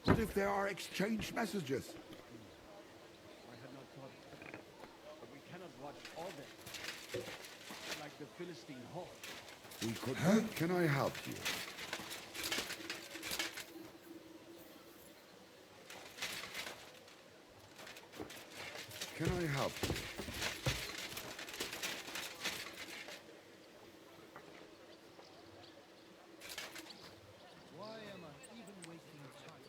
What if there are exchange messages? I had not thought of that. But we cannot watch all that. Like the Philistine horde. We could. Huh? Can I help you? Can I help you? Why am I even wasting time?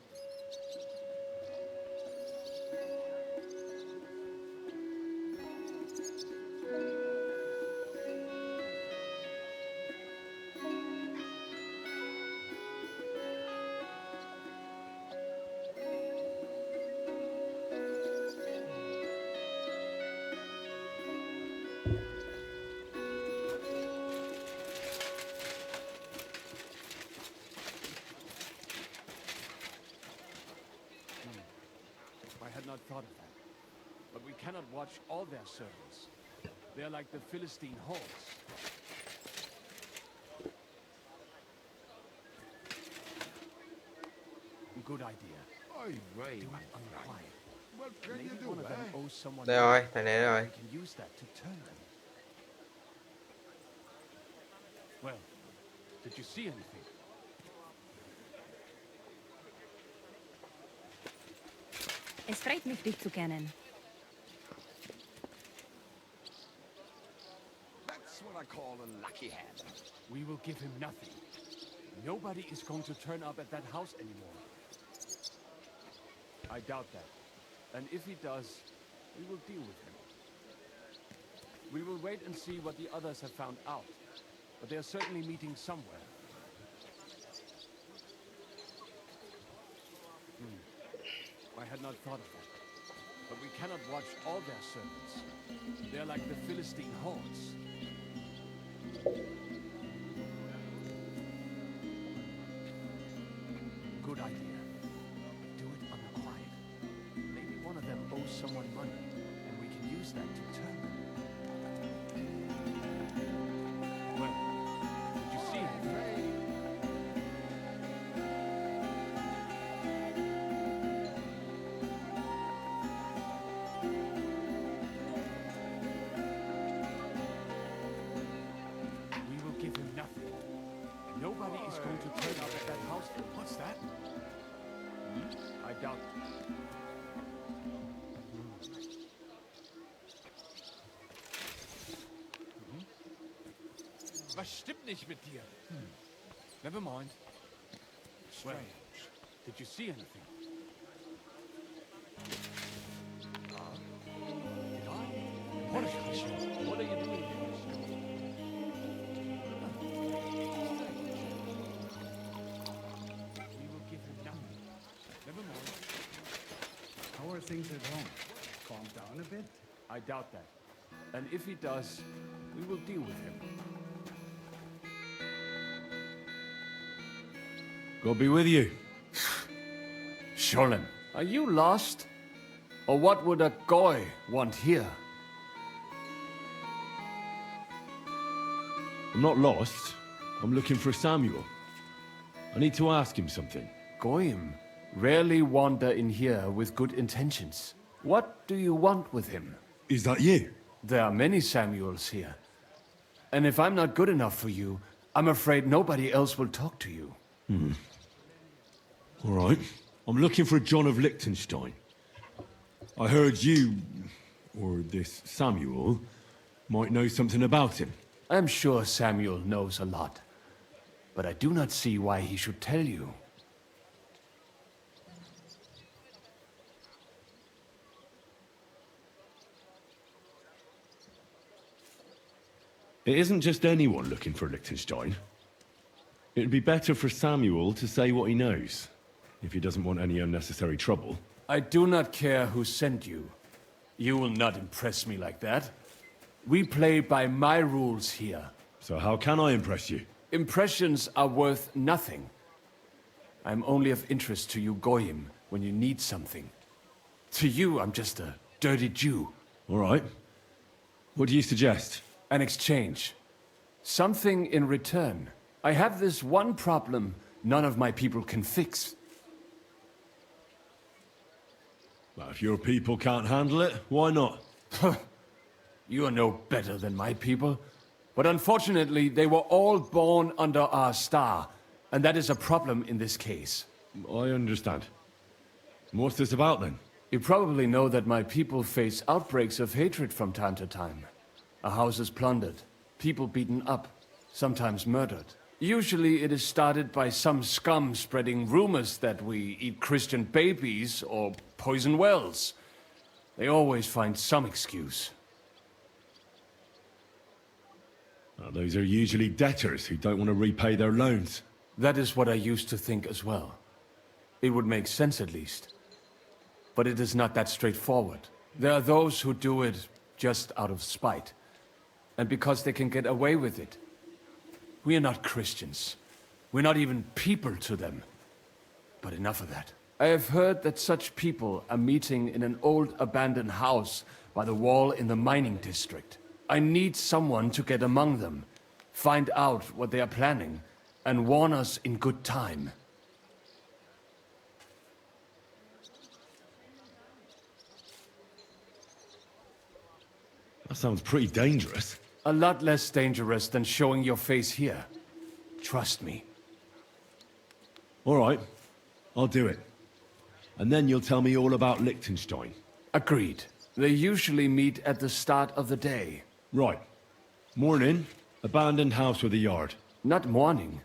I had not thought of that. But we cannot watch all their servants. They are like the Philistine hordes. Good idea. Oi, Ray. Do it unquiet. What can Maybe you do, one of them eh? owes someone Đây rồi, money. này nè rồi. We can use that to turn them. Well, did you see anything? Es freut mich, dich zu kennen. That's what I call a lucky hand. We will give him nothing. Nobody is going to turn up at that house anymore. I doubt that. And if he does, we will deal with him. We will wait and see what the others have found out. But they are certainly meeting somewhere. I had not thought of that. But we cannot watch all their servants. They are like the Philistine hordes. Good idea. Do it on the quiet. Maybe one of them owes someone money, and we can use that to turn them. Well, did you see anything? We will give him nothing. Nobody is going to turn up at that house. What's that? I doubt it. Was stimmt nicht mit dir? Never mind. Strange. Did you see anything? Did I? What are you doing here? We will give him nothing. Never mind. How are things at home? Calm down a bit? I doubt that. And if he does, we will deal with him. God be with you. Sholem, are you lost? Or what would a goy want here? I'm not lost. I'm looking for Samuel. I need to ask him something. Goyim rarely wander in here with good intentions. What do you want with him? Is that you? There are many Samuels here. And if I'm not good enough for you, I'm afraid nobody else will talk to you. All right. I'm looking for John of Liechtenstein. I heard you, or this Samuel, might know something about him. I'm sure Samuel knows a lot. But I do not see why he should tell you. It isn't just anyone looking for Liechtenstein. It'd be better for Samuel to say what he knows, if he doesn't want any unnecessary trouble. I do not care who sent you. You will not impress me like that. We play by my rules here. So how can I impress you? Impressions are worth nothing. I'm only of interest to you Goyim when you need something. To you, I'm just a dirty Jew. All right. What do you suggest? An exchange. Something in return. I have this one problem none of my people can fix. Well, if your people can't handle it, why not? You are no better than my people. But unfortunately, they were all born under our star, and that is a problem in this case. I understand. What's this about, then? You probably know that my people face outbreaks of hatred from time to time. A house is plundered, people beaten up, sometimes murdered. Usually it is started by some scum spreading rumors that we eat Christian babies or poison wells. They always find some excuse. Well, those are usually debtors who don't want to repay their loans. That is what I used to think as well. It would make sense at least. But it is not that straightforward. There are those who do it just out of spite. And because they can get away with it. We are not Christians. We're not even people to them. But enough of that. I have heard that such people are meeting in an old abandoned house by the wall in the mining district. I need someone to get among them, find out what they are planning, and warn us in good time. That sounds pretty dangerous. A lot less dangerous than showing your face here. Trust me. All right, I'll do it. And then you'll tell me all about Liechtenstein. Agreed. They usually meet at the start of the day. Right. Morning, abandoned house with a yard. Not morning.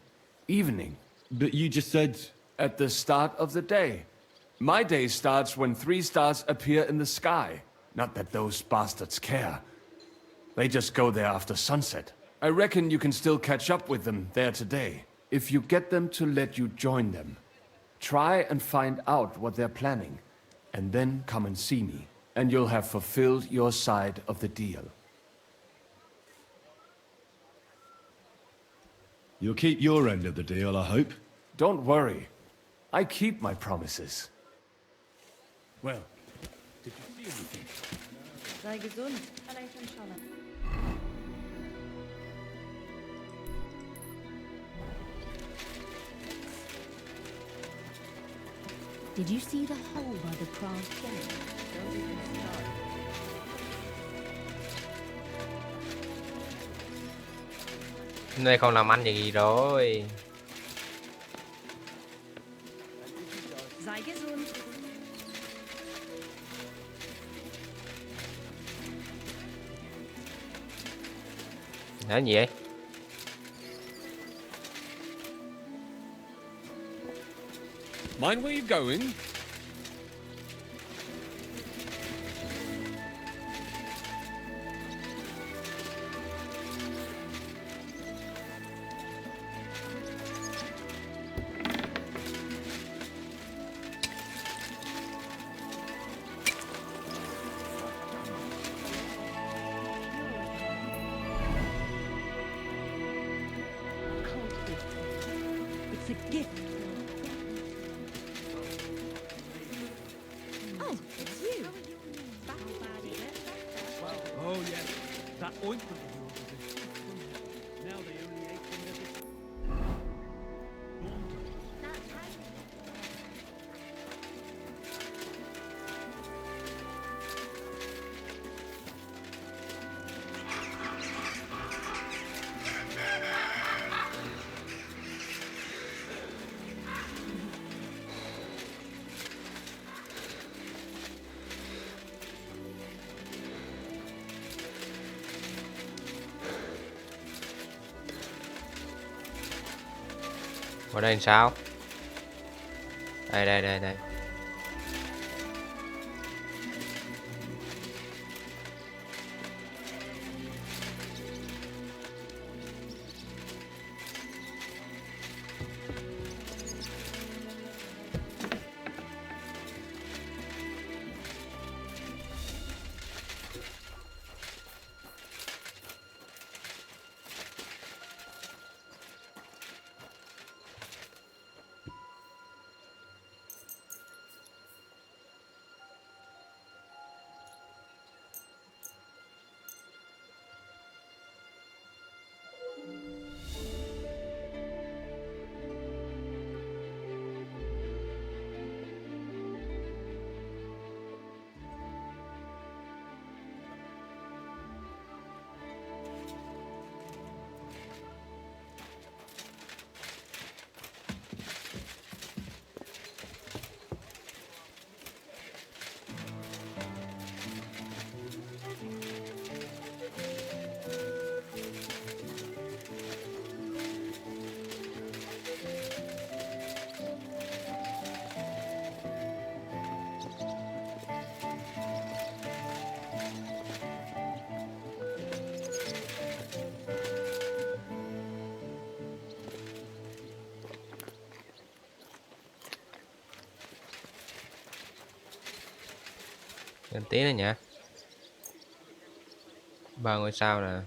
Evening. But you just said... At the start of the day. My day starts when 3 stars appear in the sky. Not that those bastards care. They just go there after sunset. I reckon you can still catch up with them there today. If you get them to let you join them. Try and find out what they're planning. And then come and see me. And you'll have fulfilled your side of the deal. You'll keep your end of the deal, I hope. Don't worry. I keep my promises. Well, did you see anything? Sei gesund. Did you see the hole by the craft gate? Don't even start. Đây không làm ăn gì rồi. Sei gesund. Nói gì vậy? Mind where you're going? It's a gift. Oh, it's you. Oh, yes. That ointment of yours is a now they only ate them as Ở đây làm sao? Đây. Thêm tí nữa nhỉ. 3 ngôi sao nè.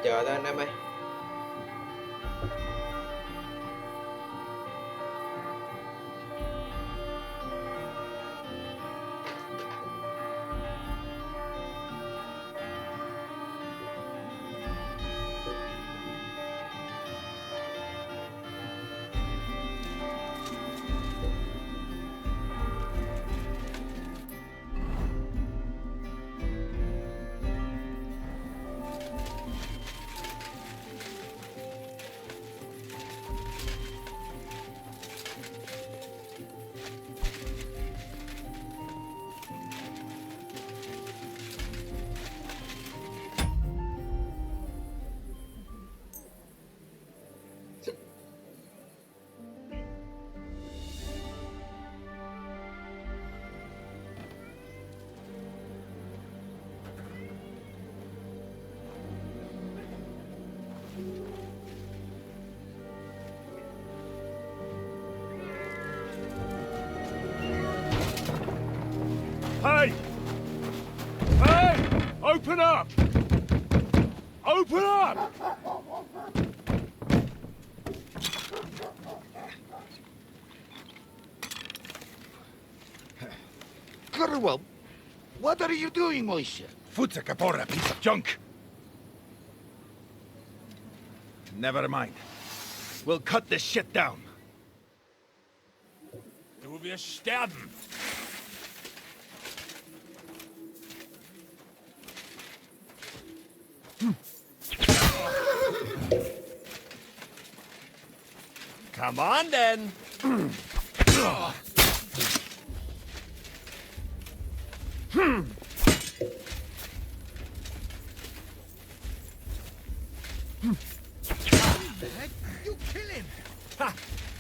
Chờ thôi anh em ơi. Hey! Hey! Open up! Open up! Well, what are you doing, Moishe? Futsa Kapora, piece of junk. Never mind. We'll cut this shit down. Du wirst sterben. Come on, then. You kill him. Ha!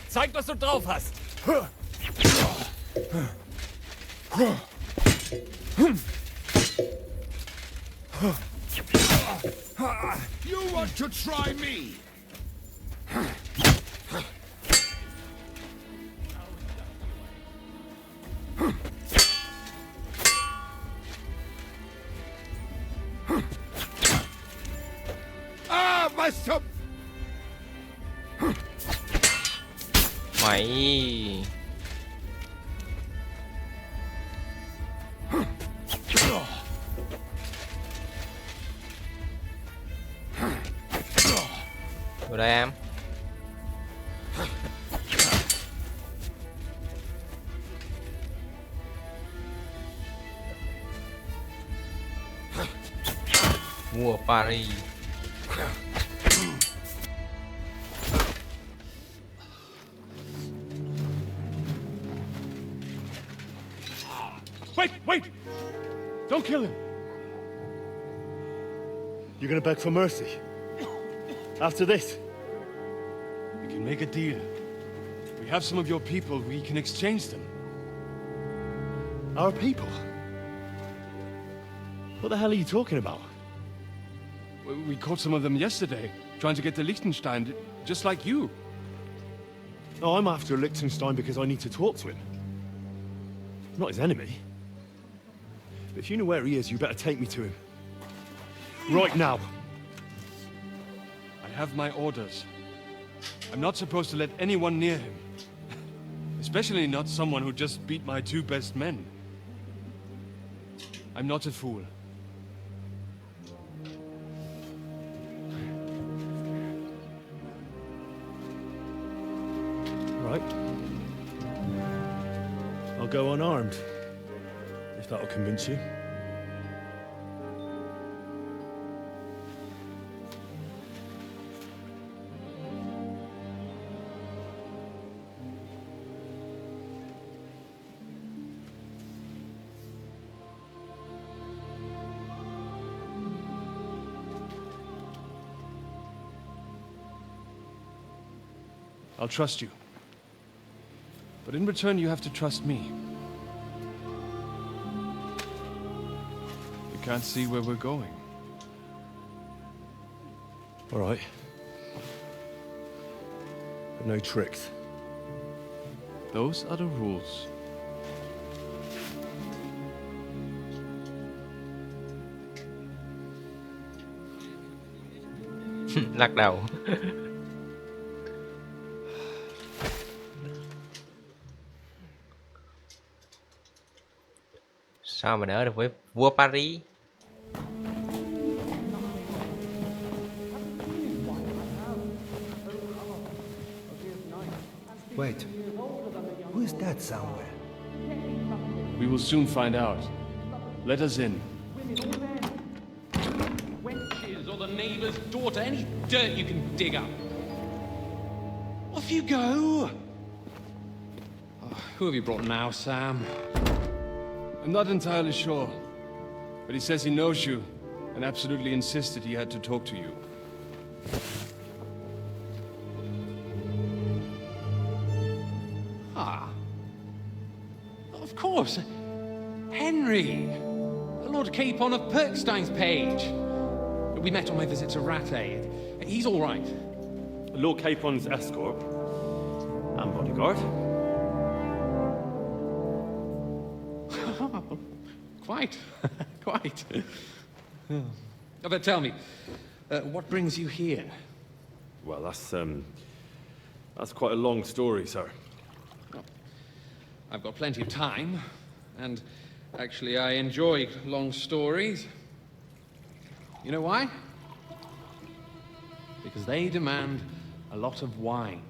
Zeig, was du drauf hast. You want to try me? Ah, my sub. Mày vô đây em. Mua Paris. Wait! Don't kill him! You're gonna beg for mercy? After this? We can make a deal. We have some of your people, we can exchange them. Our people? What the hell are you talking about? We caught some of them yesterday, trying to get to Liechtenstein, just like you. Oh, I'm after Liechtenstein because I need to talk to him. I'm not his enemy. But if you know where he is, you better take me to him. Right now. I have my orders. I'm not supposed to let anyone near him. Especially not someone who just beat my 2 best men. I'm not a fool. Right. I'll go unarmed. If that'll convince you. I'll trust you. But in return, you have to trust me. You can't see where we're going. All right. But no tricks. Those are the rules. Lắc đầu. Sao mà đỡ được với vua Paris? Wait. Who is that somewhere? We will soon find out. Let us in. Wenches or the neighbour's daughter, any dirt you can dig up. Off you go! Oh, who have you brought now, Sam? I'm not entirely sure, but he says he knows you and absolutely insisted he had to talk to you. Ah. Of course. Henry. Lord Capon of Perkstein's page. We met on my visit to Rattay. He's all right. Lord Capon's escort and bodyguard. Quite. Quite. Oh, but tell me, what brings you here? Well, that's quite a long story, sir. Well, I've got plenty of time, and actually I enjoy long stories. You know why? because they demand a lot of wine.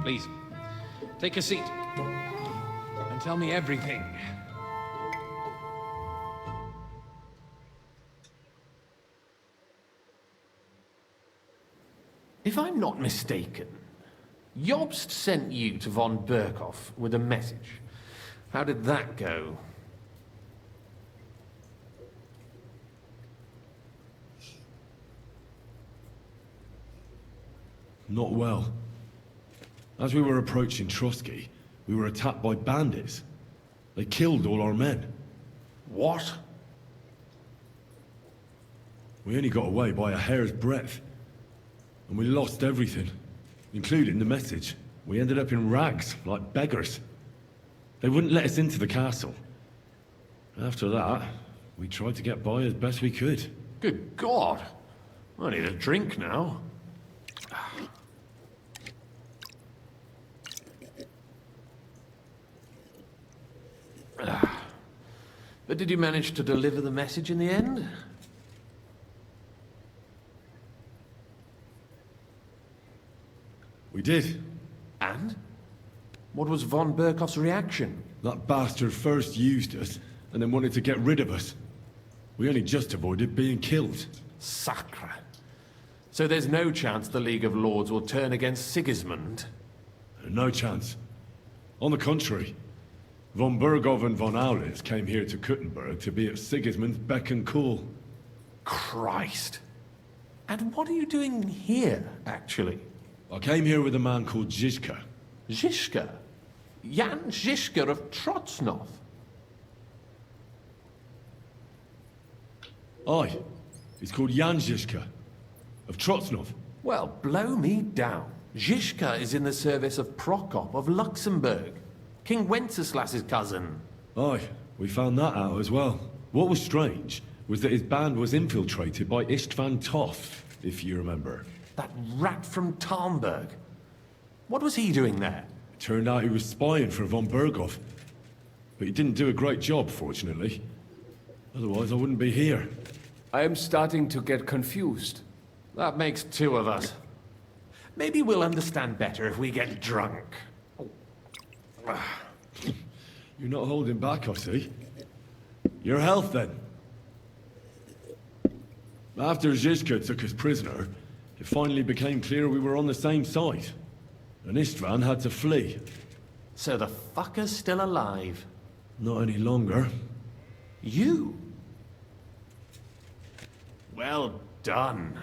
Please, take a seat and tell me everything. If I'm not mistaken, Jobst sent you to von Berkhoff with a message. How did that go? Not well. As we were approaching Trotsky, we were attacked by bandits. They killed all our men. What? We only got away by a hair's breadth. And we lost everything, including the message. We ended up in rags, like beggars. They wouldn't let us into the castle. After that, we tried to get by as best we could. Good God! I need a drink now. But did you manage to deliver the message in the end? We did. And? What was von Berkhoff's reaction? That bastard first used us, and then wanted to get rid of us. We only just avoided being killed. Sacre. So there's no chance the League of Lords will turn against Sigismund? No chance. On the contrary, von Berghoff and von Aulitz came here to Kuttenberg to be at Sigismund's beck and call. Christ. And what are you doing here, actually? I came here with a man called Zizka. Zizka? Jan Zizka of Trotsnov? Aye. He's called Jan Zizka. Of Trotsnov. Well, blow me down. Zizka is in the service of Prokop of Luxembourg. King Wenceslas's cousin. Aye. We found that out as well. What was strange was that his band was infiltrated by Istvan Toth, if you remember. That rat from Tarnberg. What was he doing there? It turned out he was spying for von Berghoff. But he didn't do a great job, fortunately. Otherwise, I wouldn't be here. I am starting to get confused. That makes two of us. Maybe we'll understand better if we get drunk. You're not holding back, I see. Your health, then. After Zizka took us prisoner, it finally became clear we were on the same side. And Istvan had to flee. So the fucker's still alive? Not any longer. You? Well done.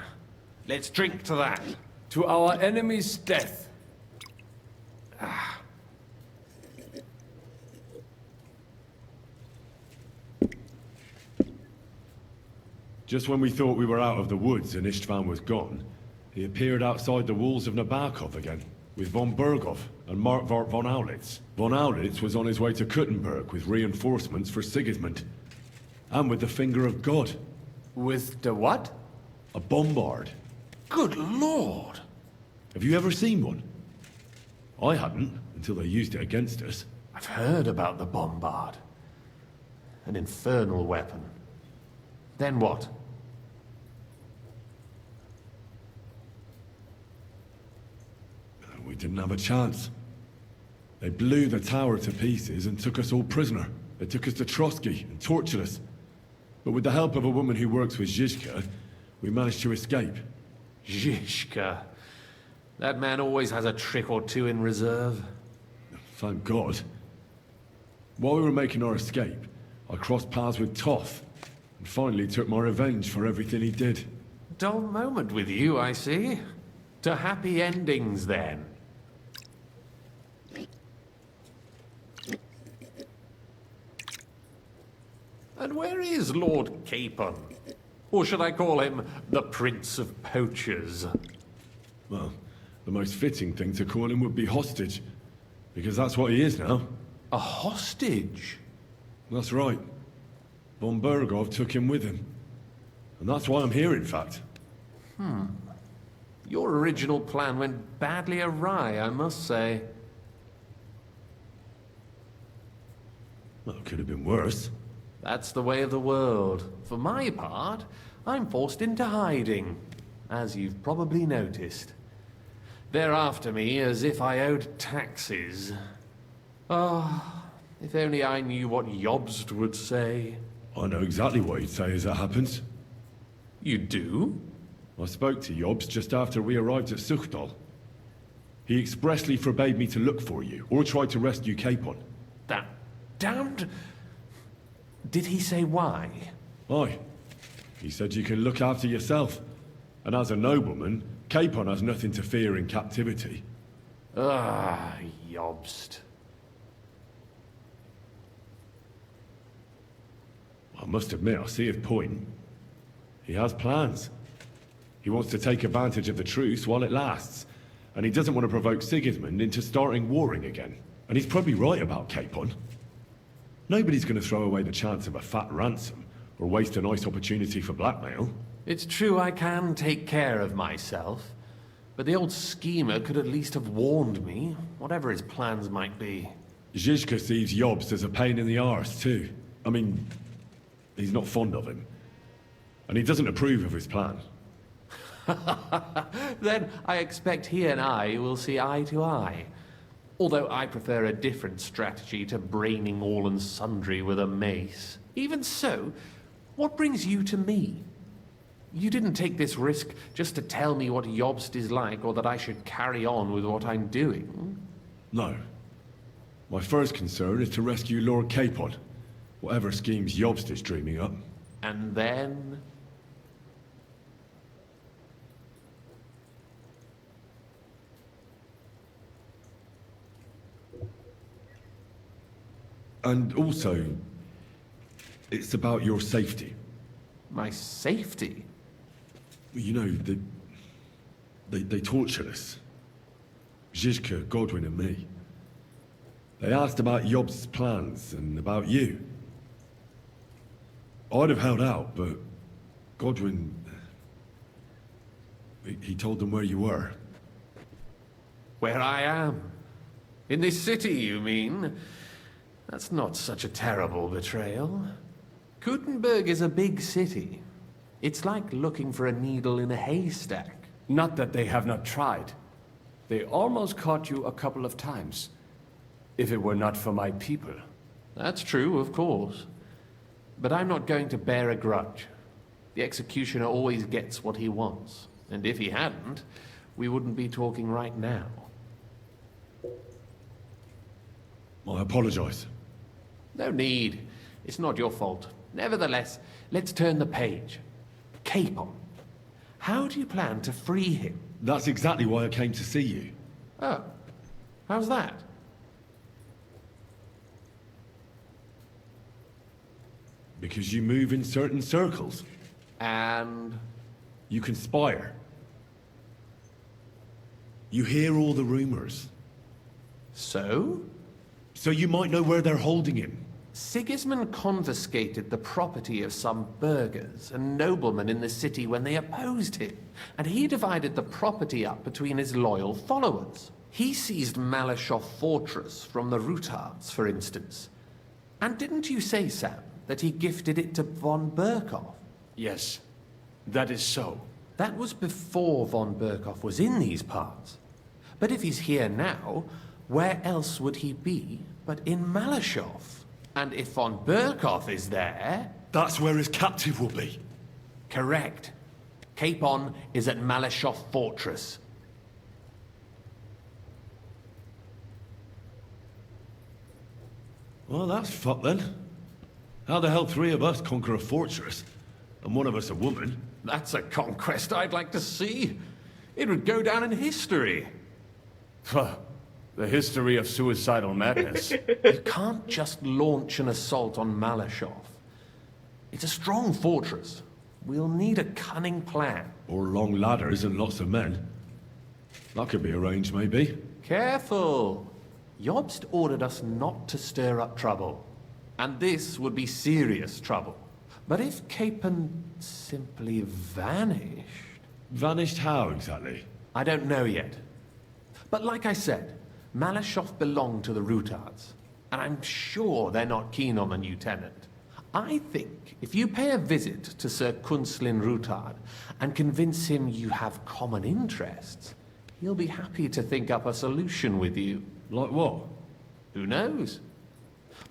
Let's drink to that. To our enemy's death. Just when we thought we were out of the woods and Istvan was gone, he appeared outside the walls of Nabokov again, with von Berghoff and Markvart von Aulitz. Von Aulitz was on his way to Kuttenberg with reinforcements for Sigismund. And with the finger of God. With the what? A bombard. Good Lord! Have you ever seen one? I hadn't, until they used it against us. I've heard about the bombard. An infernal weapon. Then what? We didn't have a chance. They blew the tower to pieces and took us all prisoner. They took us to Trotsky and tortured us. But with the help of a woman who works with Zizka, we managed to escape. Zizka. That man always has a trick or two in reserve. Thank God. While we were making our escape, I crossed paths with Toth, and finally took my revenge for everything he did. Dull moment with you, I see. To happy endings, then. And where is Lord Capon? Or should I call him the Prince of Poachers? Well, the most fitting thing to call him would be hostage, because that's what he is now. A hostage? That's right. Von Berghoff took him with him. And that's why I'm here, in fact. Your original plan went badly awry, I must say. Well, it could have been worse. That's the way of the world. For my part, I'm forced into hiding, as you've probably noticed. They're after me as if I owed taxes. Ah, if only I knew what Jobst would say. I know exactly what he'd say as it happens. You do? I spoke to Jobst just after we arrived at Suchdal. He expressly forbade me to look for you, or try to rescue Capon. That damned... Did he say why? Aye. He said you can look after yourself. And as a nobleman, Capon has nothing to fear in captivity. Ah, Jobst. I must admit, I see his point. He has plans. He wants to take advantage of the truce while it lasts. And he doesn't want to provoke Sigismund into starting warring again. And he's probably right about Capon. Nobody's going to throw away the chance of a fat ransom, or waste a nice opportunity for blackmail. It's true I can take care of myself, but the old schemer could at least have warned me, whatever his plans might be. Zizka sees Jobst as a pain in the arse, too. I mean, he's not fond of him. And he doesn't approve of his plan. Then I expect he and I will see eye to eye. Although I prefer a different strategy to braining all and sundry with a mace. Even so, what brings you to me? You didn't take this risk just to tell me what Jobst is like, or that I should carry on with what I'm doing. No. My first concern is to rescue Lord Capon, whatever schemes Jobst is dreaming up. And then... And also, it's about your safety. My safety? You know, they tortured us. Zizka, Godwin and me. They asked about Jobst's plans and about you. I'd have held out, but Godwin... He told them where you were. Where I am? In this city, you mean? That's not such a terrible betrayal. Gutenberg is a big city. It's like looking for a needle in a haystack. Not that they have not tried. They almost caught you a couple of times. If it were not for my people. That's true, of course. But I'm not going to bear a grudge. The executioner always gets what he wants. And if he hadn't, we wouldn't be talking right now. I apologize. No need. It's not your fault. Nevertheless, let's turn the page. Capon. How do you plan to free him? That's exactly why I came to see you. Oh. How's that? Because you move in certain circles. And? You conspire. You hear all the rumors. So? So you might know where they're holding him. Sigismund confiscated the property of some burghers and noblemen in the city when they opposed him, and he divided the property up between his loyal followers. He seized Malashov Fortress from the Rutards, for instance. And didn't you say, Sam, that he gifted it to von Berkhoff? Yes, that is so. That was before von Berkhoff was in these parts. But if he's here now, where else would he be but in Malashov? And if von Berkhoff is there... That's where his captive will be. Correct. Capon is at Malashov Fortress. Well, that's fucked then. How the hell three of us conquer a fortress, and one of us a woman? That's a conquest I'd like to see. It would go down in history. The history of suicidal madness. You can't just launch an assault on Malashov. It's a strong fortress. We'll need a cunning plan. Or long ladders and lots of men. That could be arranged, maybe. Careful! Jobst ordered us not to stir up trouble. And this would be serious trouble. But if Capon simply vanished... Vanished how, exactly? I don't know yet. But like I said, Malashov belonged to the Rutards. And I'm sure they're not keen on the new tenant. I think if you pay a visit to Sir Kunslin Rutard and convince him you have common interests, he'll be happy to think up a solution with you. Like what? Who knows?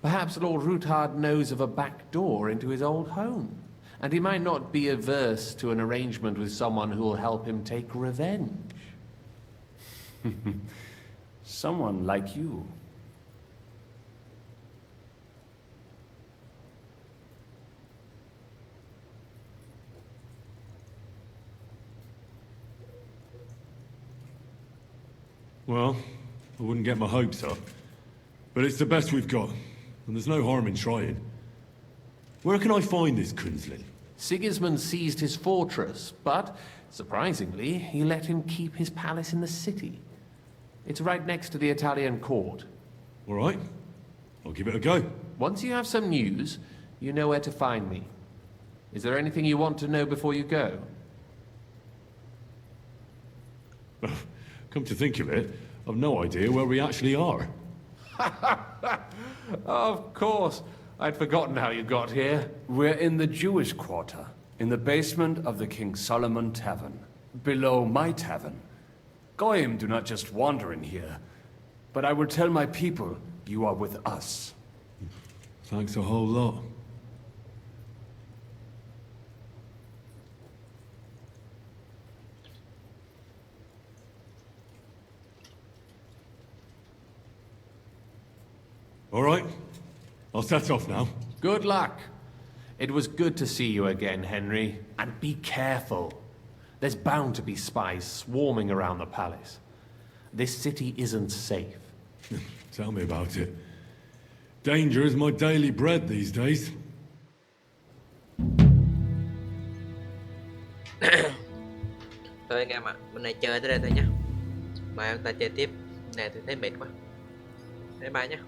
Perhaps Lord Rutard knows of a back door into his old home, and he might not be averse to an arrangement with someone who will help him take revenge. Someone like you. Well, I wouldn't get my hopes up. But it's the best we've got, and there's no harm in trying. Where can I find this Kunslin? Sigismund seized his fortress, but, surprisingly, he let him keep his palace in the city. It's right next to the Italian court. All right. I'll give it a go. Once you have some news, you know where to find me. Is there anything you want to know before you go? Come to think of it, I've no idea where we actually are. Of course. I'd forgotten how you got here. We're in the Jewish quarter, in the basement of the King Solomon Tavern, below my tavern. Goyim do not just wander in here, but I will tell my people you are with us. Thanks a whole lot. All right. I'll set off now. Good luck. It was good to see you again, Henry. And be careful. There's bound to be spies swarming around the palace. This city isn't safe. Tell me about it. Danger is my daily bread these days. Thôi anh em ạ, bên này chơi tới đây thôi nhé. Mời chúng ta chơi tiếp. Này tôi thấy mệt quá. Bye bye nhé.